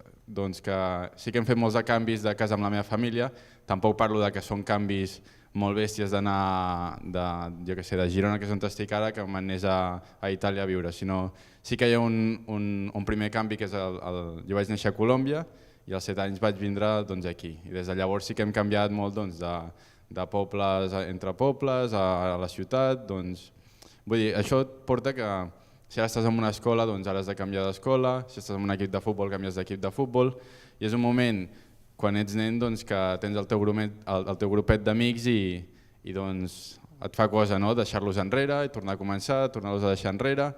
que sí que hem fet molts canvis de casa amb la meva família, tampoc parlo que són canvis molt bèsties d'anar de Girona, que és on estic ara, que me'n anés a Itàlia a viure, sinó sí que hi ha un primer canvi, que és jo vaig néixer a Colòmbia i als 7 anys vaig vindre aquí. I des de llavors sí que hem canviat molt de pobles entre pobles a la ciutat. Vull dir, això et porta que si ara estàs en una escola, ara has de canviar d'escola, si estàs en un equip de futbol, canvies d'equip de futbol, i és un moment quan ets nen que tens el teu grupet d'amics i et fa cosa deixar-los enrere i tornar a començar, tornar-los a deixar enrere,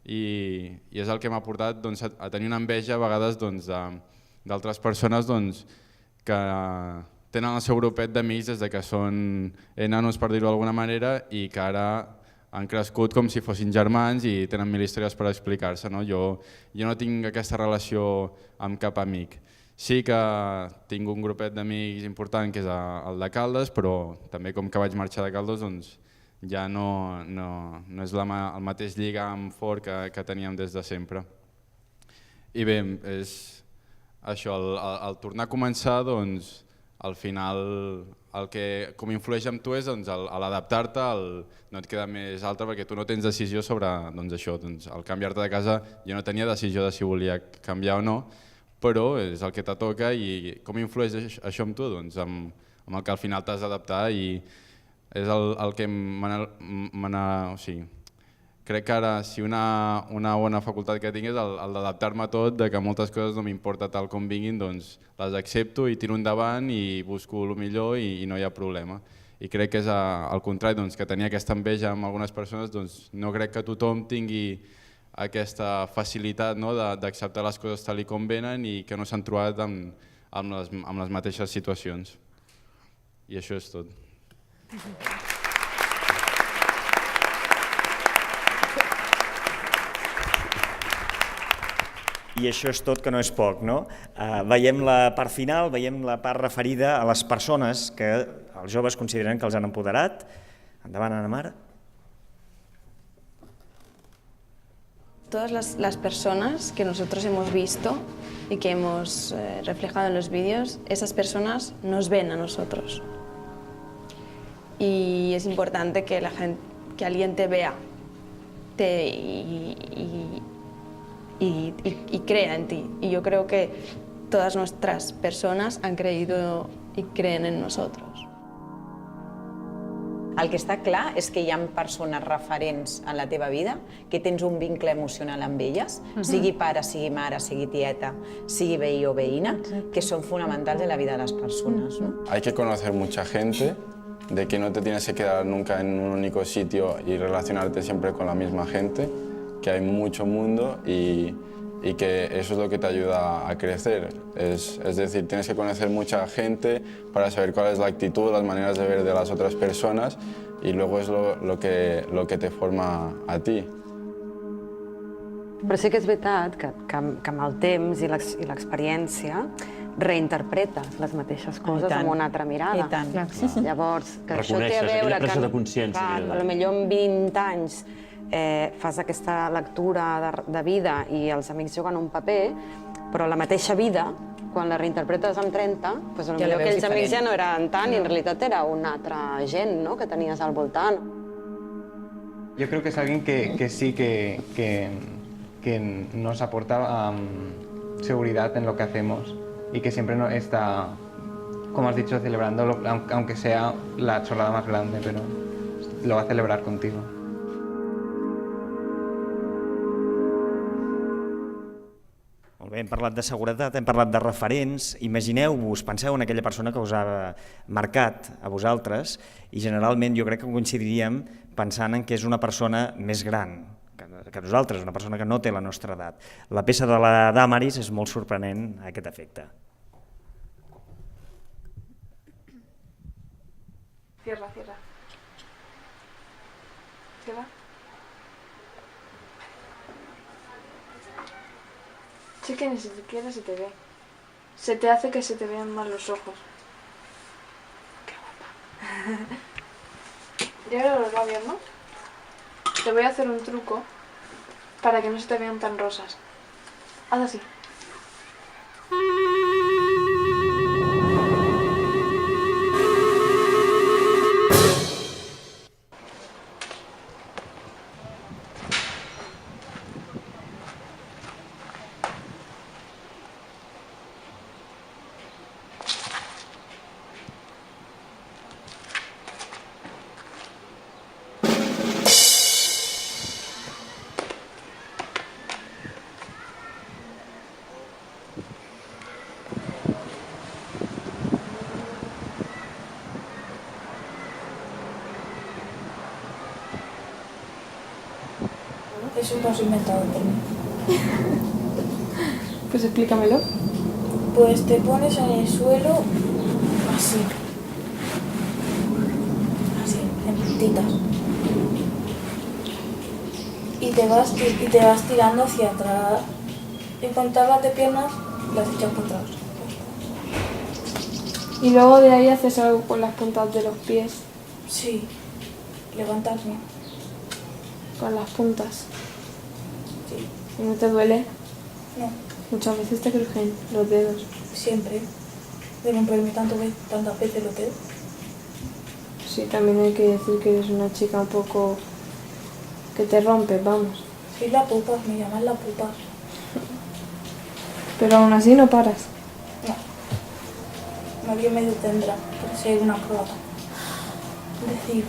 i és el que m'ha portat a tenir una enveja a vegades d'altres persones que tenen el seu grupet d'amics des que són enanos, per dir-ho d'alguna manera, i que ara han crescut com si fossin germans i tenen mil històries per explicar-se. Jo no tinc aquesta relació amb cap amic. Sí que tinc un grupet d'amics important, que és el de Caldes, però també com que vaig marxar de Caldes ja no és el mateix lligam fort que teníem des de sempre. I bé, és això, el tornar a començar, al final el que com influeix en tu és l'adaptar-te, no et queda més altre perquè tu no tens decisió sobre això. Al canviar-te de casa jo no tenia decisió de si volia canviar o no, però és el que te toca i com influeix això amb tu? Amb el que al final t'has d'adaptar i és el que crec que ara si una bona facultat que tinc és el d'adaptar-me a tot, que moltes coses no m'importa tal com vinguin, doncs les accepto i tiro endavant i busco el millor i no hi ha problema. I crec que és al contrari, que tenia aquesta enveja amb algunes persones, no crec que tothom tingui aquesta facilitat d'acceptar les coses tal com venen i que no s'han trobat amb les mateixes situacions. I això és tot. I això és tot, que no és poc, no? Veiem la part final, veiem la part referida a les persones que els joves consideren que els han empoderat. Endavant, Ana Mar. Todas las personas que nosotros hemos visto y que hemos reflejado en los vídeos, esas personas nos ven a nosotros. Y es importante que alguien te vea y crea en ti. Y yo creo que todas nuestras personas han creído y creen en nosotros. El que està clar és que hi ha persones referents en la teva vida, que tens un vincle emocional amb elles, sigui pare, sigui mare, sigui tieta, sigui veí o veïna, que són fonamentals en la vida de les persones. Hay que conocer mucha gente, de que no te tienes que quedar nunca en un único sitio y relacionarte siempre con la misma gente, que hay mucho mundo y que eso es lo que te ayuda a crecer. Es decir, tienes que conocer mucha gente para saber cuál es la actitud, las maneras de ver de las otras personas y luego es lo que te forma a ti. Però sí que és veritat que amb el temps i l'experiència reinterpretes les mateixes coses amb una altra mirada. I tant. Llavors, que això té a veure que potser en 20 anys fas aquesta lectura de vida i els amics juguen un paper, però la mateixa vida, quan la reinterpretes amb 30, potser aquells amics ja no eren tant i en realitat era una altra gent que tenies al voltant. Yo creo que es alguien que sí que nos aporta seguridad en lo que hacemos y que siempre está, como has dicho, celebrándolo, aunque sea la chorrada más grande, pero lo va a celebrar contigo. Molt bé, hem parlat de seguretat, hem parlat de referents. Imagineu-vos, penseu en aquella persona que us ha marcat a vosaltres i generalment jo crec que coincidiríem pensant en que és una persona més gran que nosaltres, una persona que no té la nostra edat. La peça de la Damaris és molt sorprenent a aquest efecte. Cierra. Sí que ni siquiera se te ve. Se te hace que se te vean mal los ojos. Qué guapa. ¿Ya ahora los labios, no? Te voy a hacer un truco para que no se te vean tan rosas. Haz así. Es un paso inventado por mí. Pues explícamelo. Pues te pones en el suelo así. Así, en puntitas. Y te vas tirando hacia atrás. Y cuando hablas de piernas, las echas para atrás. Y luego de ahí haces algo con las puntas de los pies. Sí, levantarme. Con las puntas. Sí. ¿Y no te duele? No. Muchas veces te crujen los dedos. Siempre. de romperme tantas veces el hotel. Sí, también hay que decir que eres una chica un poco que te rompe, vamos. Soy la pupa, me llaman la pupa. Pero aún así no paras. No. Nadie me detendrá por ser una croata. Decir.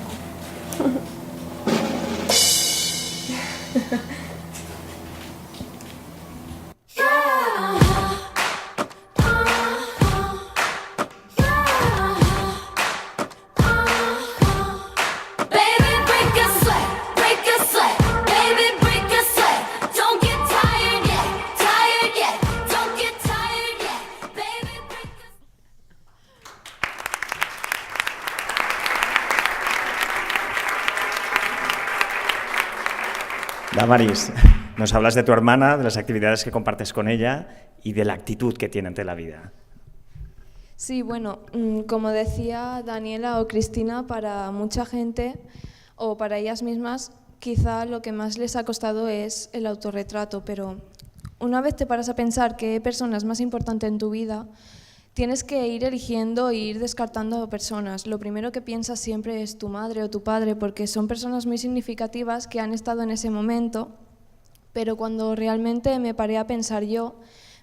Damaris, nos hablas de tu hermana, de las actividades que compartes con ella y de la actitud que tiene ante la vida. Sí, bueno, como decía Daniela o Cristina, para mucha gente o para ellas mismas, quizá lo que más les ha costado es el autorretrato, pero una vez te paras a pensar qué persona es más importante en tu vida, tienes que ir eligiendo e ir descartando personas. Lo primero que piensas siempre es tu madre o tu padre, porque son personas muy significativas que han estado en ese momento, pero cuando realmente me paré a pensar yo,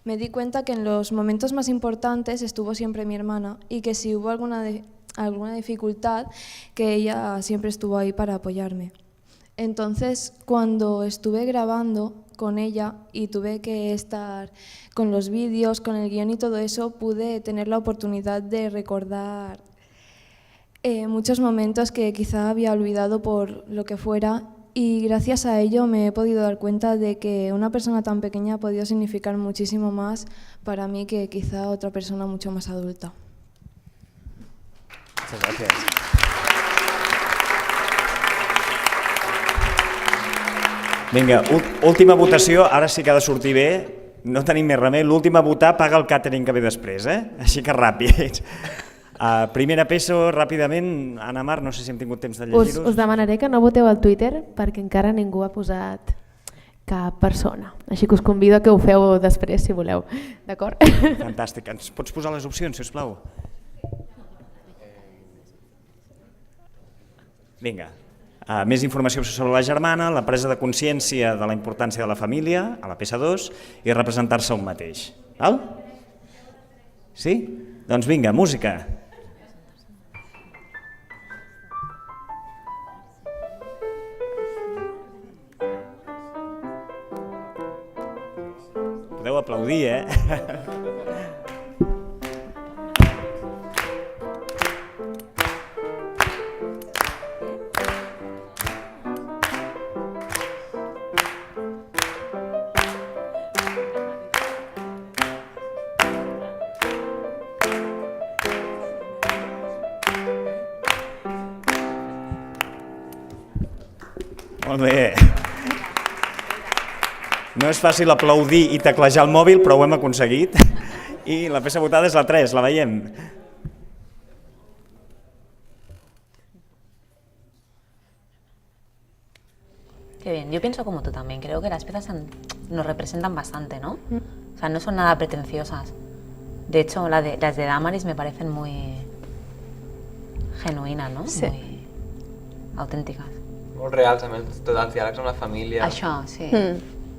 me di cuenta que en los momentos más importantes estuvo siempre mi hermana y que si hubo alguna dificultad, que ella siempre estuvo ahí para apoyarme. Entonces, cuando estuve grabando con ella y tuve que estar con los vídeos, con el guión y todo eso, pude tener la oportunidad de recordar muchos momentos que quizá había olvidado por lo que fuera, y gracias a ello me he podido dar cuenta de que una persona tan pequeña ha podido significar muchísimo más para mí que quizá otra persona mucho más adulta. Muchas gracias. Vinga, última votació, ara sí que ha de sortir bé, no tenim més remei, l'últim a votar paga el càtering que ve després, així que ràpids. Primera peça, ràpidament, Anna Mar, no sé si hem tingut temps de llegir-ho. Us demanaré que no voteu al Twitter perquè encara ningú ha posat cap persona, així que us convido a que ho feu després si voleu, d'acord? Fantàstic, ens pots posar les opcions, sisplau? Vinga. Més informació sobre la germana, la presa de consciència de la importància de la família, a la peça 2, i representar-se un mateix. Val? Sí? Doncs vinga, música. Podeu aplaudir, Molt bé. No és fàcil aplaudir i teclejar el mòbil, però ho hem aconseguit. I la peça votada és la 3, la veiem. Qué bien, yo pienso como tú también, creo que las piezas nos representan bastante, ¿no? O sea, no son nada pretenciosas. De hecho, las de Damaris me parecen muy genuïnes, no? Sí. Muy auténtiques. Molt reals, amb tots els diàlegs amb la família. Això, sí.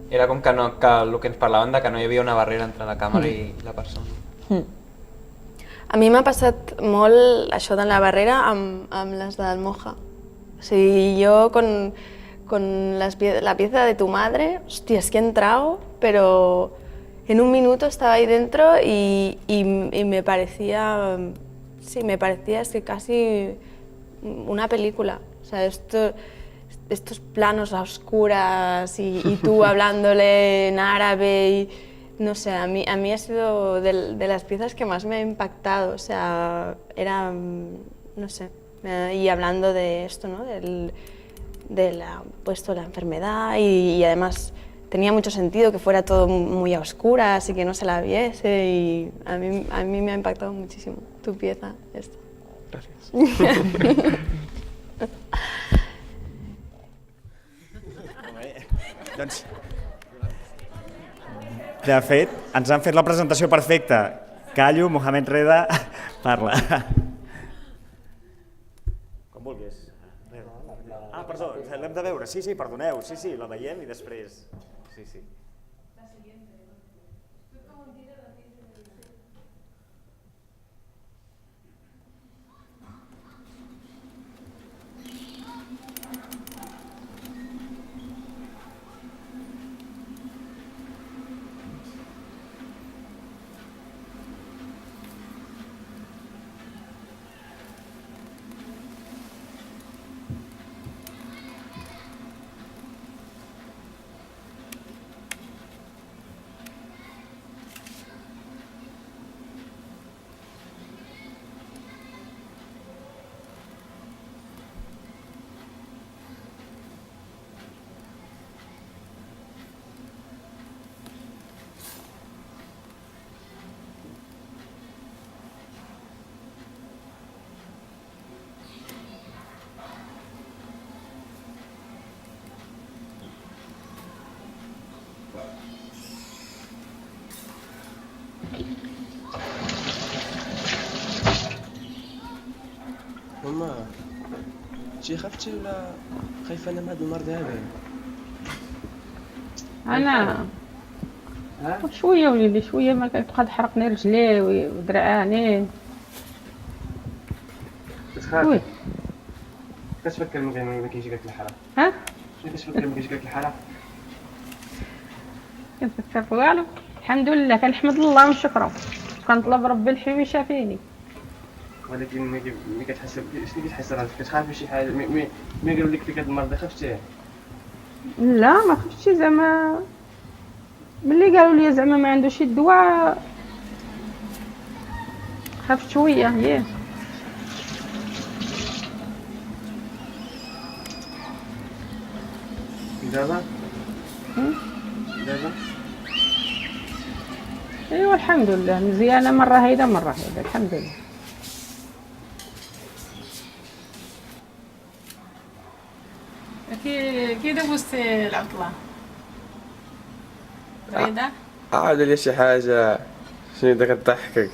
Era com que el que ens parlaven de que no hi havia una barrera entre la càmera i la persona. A mi m'ha passat molt això de la barrera amb les del Moja. O sigui, yo con la pieza de tu madre, hostia, es que he entrado, pero en un minuto estaba ahí dentro y me parecía, sí, me parecía es que casi una película. O sea, estos planos a oscuras y tú hablándole en árabe y no sé, a mí ha sido de las piezas que más me ha impactado. O sea, era, no sé, y hablando de esto, ¿no? De la enfermedad y además tenía mucho sentido que fuera todo muy a oscuras y que no se la viese y a mí me ha impactado muchísimo tu pieza esta. Gràcies. Doncs, de fet, ens han fet la presentació perfecta. Callo, Mohamed Reda, Parla. Com vulguis. Ah, perdó, l'hem de veure. Sí, perdoneu. Sí, la veiem i després... Sí. ماما شي خفتي ولا خايفة أنا من هاد المرض هذا؟ أنا شوية وليدي شوية، ما كتبقى تحرقني رجلي ودرعاني. كتخافي؟ كتفكر ملي كيجيك الحرق؟ شنو كتفكر ملي كيجيك الحرق؟ كنفكر في والو، الحمد لله، كنحمد الله ونشكرو، كنطلب ربي الحمي يشافيني. ولكن ملي كتحس شنو كتحس راسك؟ كتخافي شي حاجة ملي قالوا لك فيك هاد المرض خفتيه؟ لا ما خفتش زعما، ملي قالوا لي زعما ما عندوش الدواء خفت شويه. ياه دابا ايوا الحمد لله مزيانه، مره هيدا مره هيدا، الحمد لله. كي دوزتي العطله فريده؟ عاد لي شي حاجة شنو دا كضحكك؟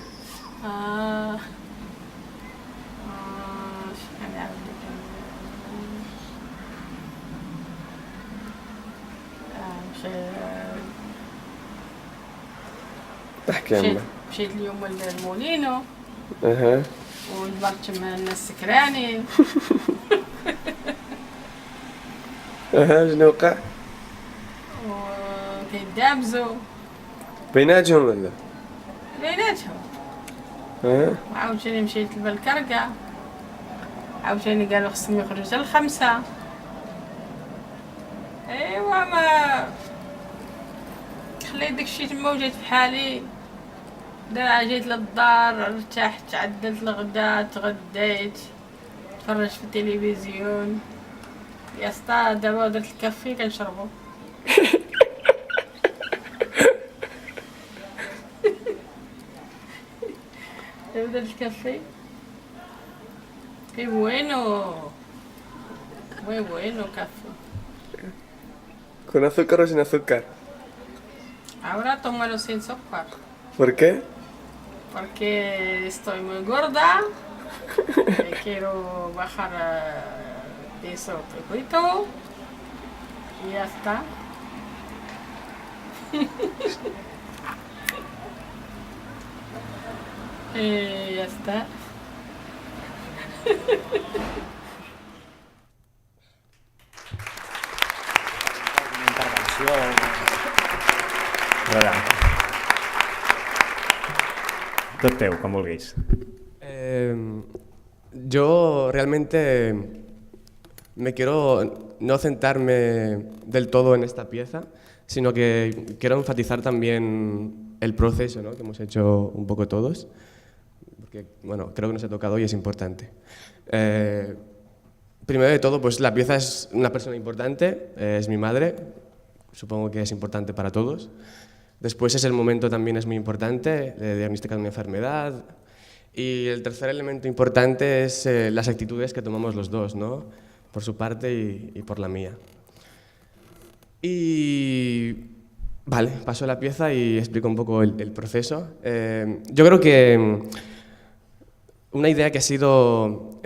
تحكي يما. مشيت اليوم للمولينو اها ودبرت مع الناس سكرانين. اها شنو وقع؟ وكيدابزو بيناتهم ولا؟ بيناتهم. وعاوتاني مشيت للبلكركة، عاوتاني قالوا خصهم يخرجوا حتى ل5. ايوا ما خليت داكشي تما وجيت بحالي. جيت للدار، ارتحت، عدلت الغدا، تغديت، تفرجت في التلفزيون. يا سطا دابا درت الكافي كنشربو. دابا درت الكافي كي بوينو كافي. Con azúcar o sin azúcar? Ahora tómalo sin azúcar. ¿Por qué? Porque estoy muy gorda y quiero bajar peso poquito y ya está. Y ya está. Tot teu, com vulguis. Yo realmente me quiero no centrarme del todo en esta pieza, sino que quiero enfatizar también el proceso, ¿no?, que hemos hecho un poco todos, porque bueno, creo que nos ha tocado y es importante. Primero de todo, pues la pieza es una persona importante, es mi madre, supongo que es importante para todos. Después ese momento también es muy importante, de diagnosticar una enfermedad. Y el tercer elemento importante es las actitudes que tomamos los dos, ¿no?, por su parte y por la mía. Y vale, paso la pieza y explico un poco el proceso. Yo creo que una idea que ha sido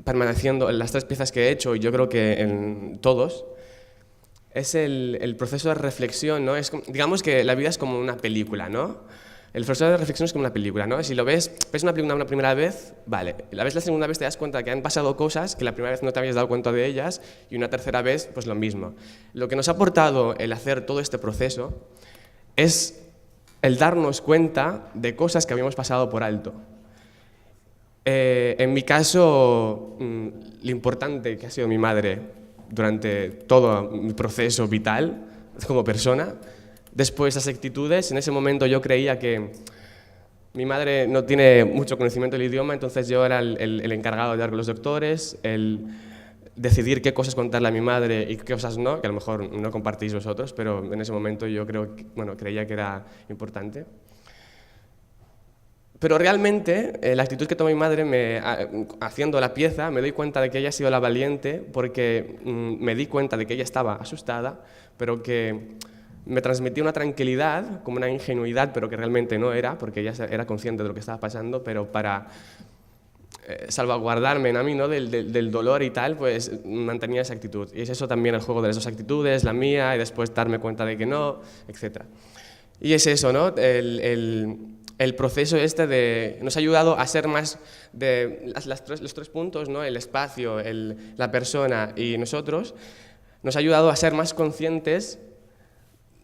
permaneciendo en las 3 piezas que he hecho, y yo creo que en todos, es el proceso de reflexión, ¿no? Digamos que la vida es como una película, ¿no? El proceso de reflexión es como una película, ¿no? Si lo ves una película una primera vez, vale. La ves la segunda vez, te das cuenta que han pasado cosas que la primera vez no te habías dado cuenta de ellas, y una tercera vez, pues lo mismo. Lo que nos ha aportado el hacer todo este proceso es el darnos cuenta de cosas que habíamos pasado por alto. En mi caso, lo importante que ha sido mi madre durante todo mi proceso vital como persona. Después, las actitudes. En ese momento yo creía que mi madre no tiene mucho conocimiento del idioma, entonces yo era el encargado de hablar con los doctores, el decidir qué cosas contarle a mi madre y qué cosas no, que a lo mejor no compartís vosotros, pero en ese momento yo creía que era importante. Pero realmente la actitud que tomó mi madre haciendo la pieza, me doy cuenta de que ella ha sido la valiente, porque me di cuenta de que ella estaba asustada, pero que me transmitía una tranquilidad, como una ingenuidad, pero que realmente no era, porque ella era consciente de lo que estaba pasando, pero para salvaguardarme a mí, ¿no? del dolor y tal, pues mantenía esa actitud. Y es eso también el juego de las 2 actitudes, la mía, y después darme cuenta de que no, etc. Y es eso, ¿no? El proceso nos ha ayudado a ser más de los 3 puntos, ¿no? El espacio, la persona y nosotros, nos ha ayudado a ser más conscientes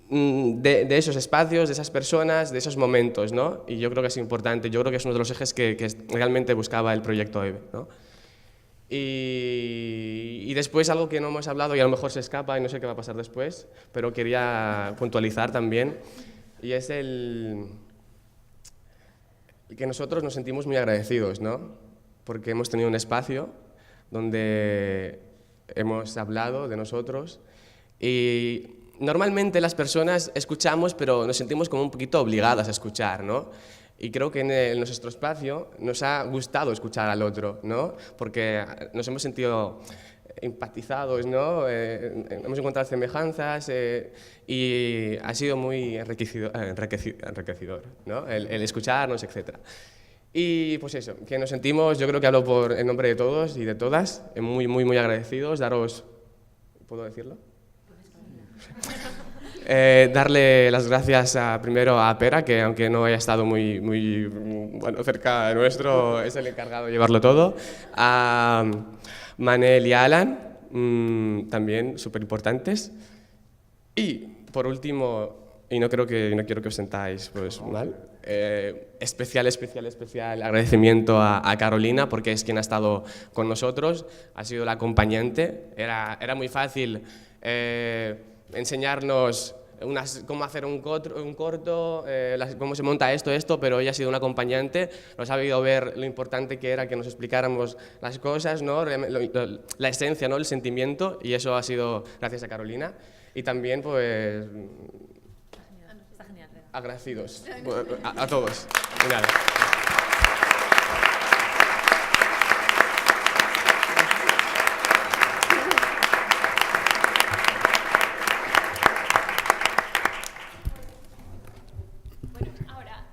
de esos espacios, de esas personas, de esos momentos, ¿no? Y yo creo que es importante, yo creo que es uno de los ejes que realmente buscaba el proyecto EVE, ¿no? Y después algo que no hemos hablado y a lo mejor se escapa y no sé qué va a pasar después, pero quería puntualizar también, y es que nosotros nos sentimos muy agradecidos, ¿no? Porque hemos tenido un espacio donde hemos hablado de nosotros, y normalmente las personas escuchamos, pero nos sentimos como un poquito obligadas a escuchar, ¿no? Y creo que en nuestro espacio nos ha gustado escuchar al otro, ¿no? Porque nos hemos sentido empatizados, ¿no? Hemos encontrado semejanzas y ha sido muy enriquecedor, ¿no? El escucharnos, etc. Y pues eso, que nos sentimos, yo creo que hablo en nombre de todos y de todas, muy, muy, muy agradecidos, ¿puedo decirlo? Darle las gracias primero a Pera, que aunque no haya estado muy cerca de nuestro, es el encargado de llevarlo todo, a Manel y a Alan, también súper importantes, y por último, y no quiero que os sentáis pues mal, especial agradecimiento a Carolina, porque es quien ha estado con nosotros, ha sido la acompañante. Era muy fácil enseñarnos cómo hacer un corto, cómo se monta esto, pero ella ha sido una acompañante, nos ha sabido ver lo importante que era que nos explicáramos las cosas, ¿no? La esencia, ¿no? El sentimiento, y eso ha sido gracias a Carolina. Y también, pues, agradecidos a todos. Y nada.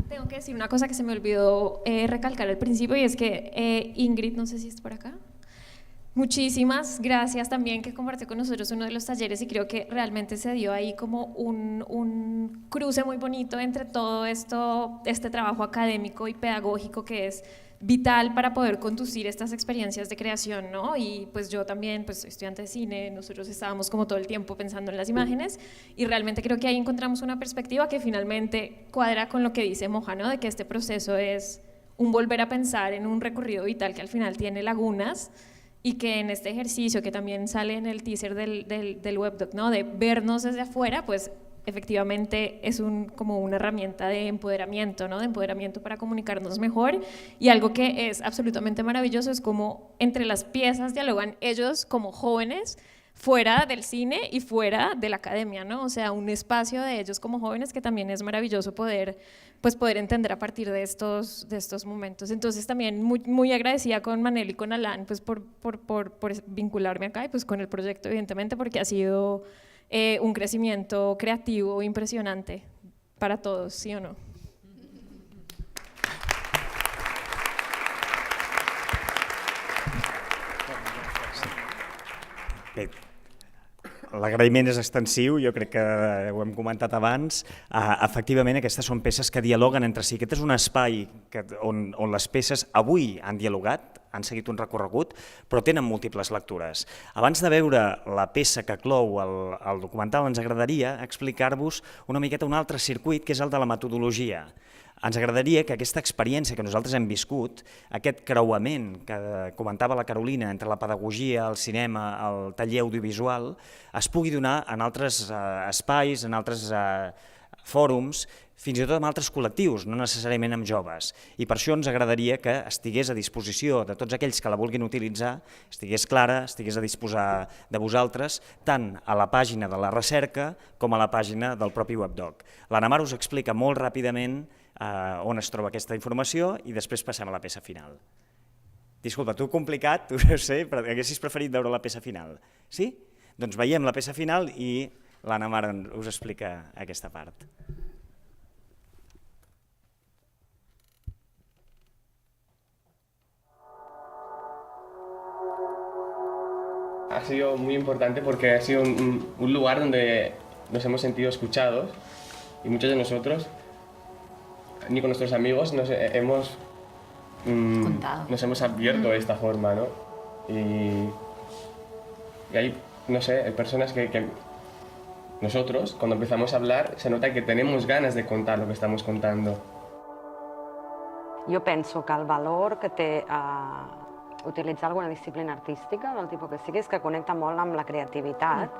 Tengo que decir una cosa que se me olvidó recalcar al principio, y es que Ingrid, no sé si está por acá, muchísimas gracias también, que compartió con nosotros uno de los talleres, y creo que realmente se dio ahí como un cruce muy bonito entre todo este trabajo académico y pedagógico que es vital para poder conducir estas experiencias de creación, ¿no? Y pues yo también, pues soy estudiante de cine, nosotros estábamos como todo el tiempo pensando en las imágenes, y realmente creo que ahí encontramos una perspectiva que finalmente cuadra con lo que dice Moja, ¿no? De que este proceso es un volver a pensar en un recorrido vital que al final tiene lagunas, y que en este ejercicio que también sale en el teaser del webdoc, ¿no? De vernos desde afuera, pues efectivamente es como una herramienta de empoderamiento, ¿no? De empoderamiento para comunicarnos mejor, y algo que es absolutamente maravilloso es como entre las piezas dialogan ellos como jóvenes fuera del cine y fuera de la academia, ¿no? O sea, un espacio de ellos como jóvenes que también es maravilloso poder entender a partir de estos momentos. Entonces también muy agradecida con Manel y con Alan pues por vincularme acá, y pues con el proyecto evidentemente, porque ha sido un crecimiento creativo impresionante para todos, ¿sí o no? Bé, l'agraïment és extensiu, jo crec que ho hem comentat abans. Efectivament, aquestes són peces que dialoguen entre si. Aquest és un espai on les peces avui han dialogat, han seguit un recorregut, però tenen múltiples lectures. Abans de veure la peça que clou el documental, ens agradaria explicar-vos una miqueta un altre circuit, que és el de la metodologia. Ens agradaria que aquesta experiència que nosaltres hem viscut, aquest creuament que comentava la Carolina entre la pedagogia, el cinema, el taller audiovisual, es pugui donar en altres espais, en altres fòrums, fins i tot amb altres col·lectius, no necessàriament amb joves. I per això ens agradaria que estigués a disposició de tots aquells que la vulguin utilitzar, estigués clara, estigués a disposar de vosaltres, tant a la pàgina de la recerca com a la pàgina del propi WebDoc. L'Anna Mar us explica molt ràpidament on es troba aquesta informació i després passem a la peça final. Disculpa, tu complicat, ho sé, però haguessis preferit veure la peça final. Sí? Doncs veiem la peça final i l'Anna Mar us explica aquesta part. Ha sido muy importante porque ha sido un lugar donde nos hemos sentido escuchados y muchos de nosotros, ni con nuestros amigos, nos hemos abierto de esta forma, ¿no? Y hay, no sé, hay personas que nosotros, cuando empezamos a hablar, se nota que tenemos ganas de contar lo que estamos contando. Jo penso que el valor que té utilitzar alguna disciplina artística, del tipus que sigui, és que connecta molt amb la creativitat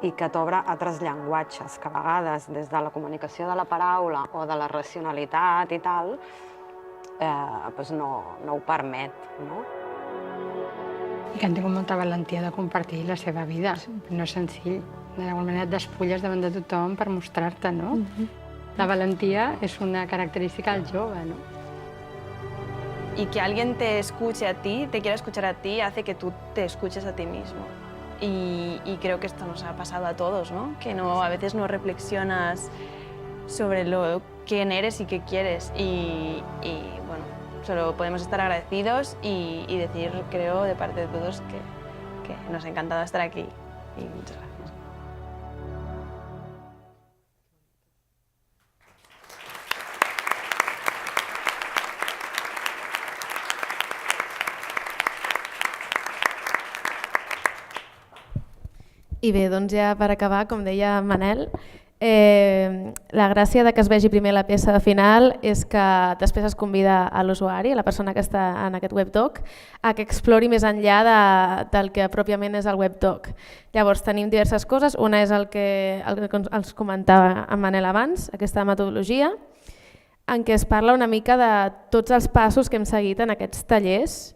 i que t'obre altres llenguatges, que a vegades des de la comunicació de la paraula o de la racionalitat i tal, no ho permet. I que han tingut molta valentia de compartir la seva vida. No és senzill. D'alguna manera et despulles davant de tothom per mostrar-te, no? La valentia es una característica del jove, ¿no? Y que alguien te escuche a ti, te quiera escuchar a ti, hace que tú te escuches a ti mismo. Y creo que esto nos ha pasado a todos, ¿no? Que a veces no reflexionas sobre quién eres y qué quieres. Y bueno, solo podemos estar agradecidos y decir, creo, de parte de todos que nos ha encantado estar aquí. Y muchas gracias. I bé, doncs ja per acabar, com deia Manel, la gràcia de que es vegi primer la peça de final és que després es convida a l'usuari, a la persona que està en aquest webdoc, a que explori més enllà del que pròpiament és el webdoc. Llavors tenim diverses coses, una és el que els comentava en Manel abans, aquesta metodologia, en què es parla una mica de tots els passos que hem seguit en aquests tallers,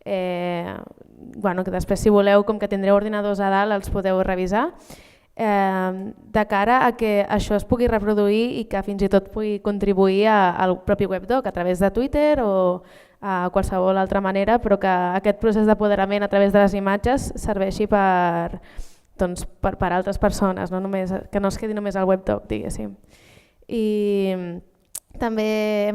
que després si voleu, com que tindreu ordinadors a dalt, els podeu revisar, de cara a que això es pugui reproduir i que fins i tot pugui contribuir al propi webdoc a través de Twitter o a qualsevol altra manera, però que aquest procés d'apoderament a través de les imatges serveixi per altres persones, que no es quedi només al webdoc, diguéssim. I també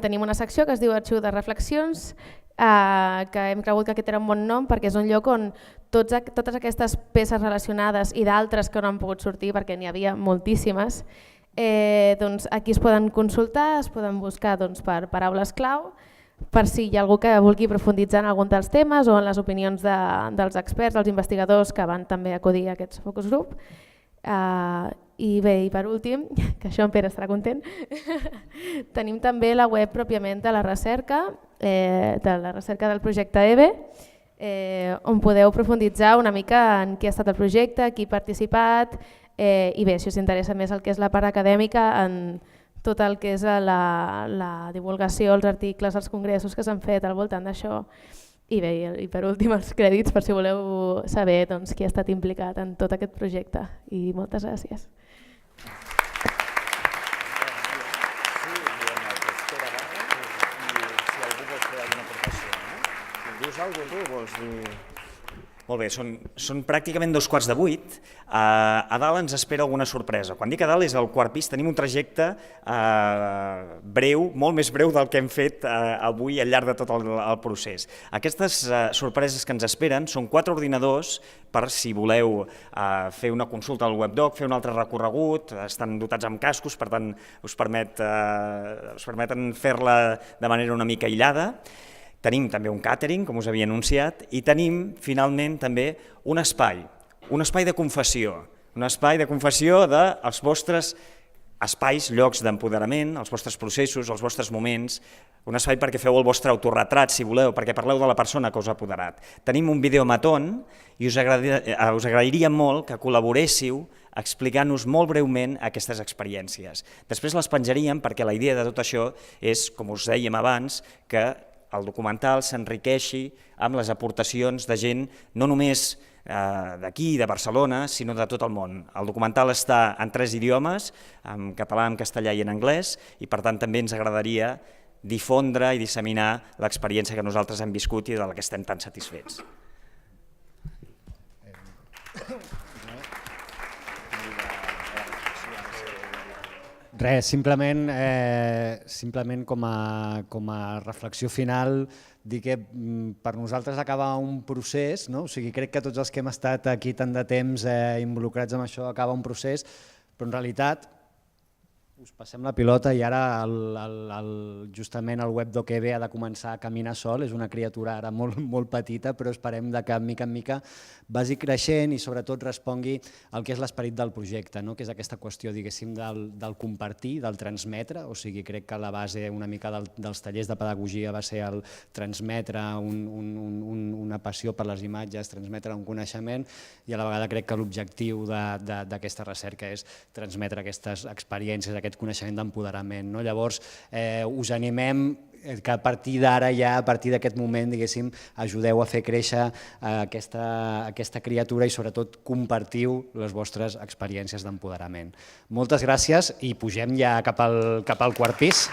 tenim una secció que es diu Arxiu de Reflexions, que hem cregut que aquest era un bon nom perquè és un lloc on totes aquestes peces relacionades i d'altres que no han pogut sortir perquè n'hi havia moltíssimes, aquí es poden consultar, es poden buscar per paraules clau, per si hi ha algú que vulgui profunditzar en algun dels temes o en les opinions dels experts, dels investigadors que van també acudir a aquests focus group. I bé, i per últim, que això en Pere estarà content, tenim també la web pròpiament de la recerca del projecte EVE, on podeu profunditzar una mica en què ha estat el projecte, qui ha participat, i bé, si us interessa més el que és la part acadèmica, en tot el que és la divulgació, els articles, els congressos que s'han fet al voltant d'això. I bé, i per últim els crèdits, per si voleu saber qui ha estat implicat en tot aquest projecte. I moltes gràcies. Dius alguna cosa, tu vols dir? Molt bé, són pràcticament 7:15. A dalt ens espera alguna sorpresa. Quan dic a dalt és al quart pis, tenim un trajecte breu, molt més breu del que hem fet avui al llarg de tot el procés. Aquestes sorpreses que ens esperen són 4 ordinadors per si voleu fer una consulta al webdoc, fer un altre recorregut, estan dotats amb cascos, per tant us permeten fer-la de manera una mica aïllada. Tenim també un càtering, com us havia anunciat, i tenim, finalment, també un espai de confessió, dels vostres espais, llocs d'empoderament, els vostres processos, els vostres moments, un espai perquè feu el vostre autorretrat, si voleu, perquè parleu de la persona que us ha apoderat. Tenim un videomatón i us agrairia molt que col·laboréssiu explicant-nos molt breument aquestes experiències. Després les penjaríem perquè la idea de tot això és, com us dèiem abans, que el documental s'enriqueixi amb les aportacions de gent no només d'aquí, de Barcelona, sinó de tot el món. El documental està en 3 idiomes, en català, en castellà i en anglès, i per tant també ens agradaria difondre i disseminar l'experiència que nosaltres hem viscut i de la que estem tan satisfets. Res, simplement com a reflexió final, dir que per nosaltres acaba un procés, no? O sigui, crec que tots els que hem estat aquí tant de temps involucrats en això acaba un procés, però en realitat us passem la pilota i ara justament el webdoc EVE ha de començar a caminar sol, és una criatura ara molt petita, però esperem que mica en mica vagi creixent i sobretot respongui al que és l'esperit del projecte, que és aquesta qüestió, diguéssim, del compartir, del transmetre, o sigui, crec que la base una mica dels tallers de pedagogia va ser el transmetre una passió per les imatges, transmetre un coneixement, i a la vegada crec que l'objectiu d'aquesta recerca és transmetre aquestes experiències, aquest coneixement d'empoderament. Llavors, us animem que a partir d'ara ja, a partir d'aquest moment, diguéssim, ajudeu a fer créixer aquesta criatura i sobretot compartiu les vostres experiències d'empoderament. Moltes gràcies i pugem ja cap al quart pis.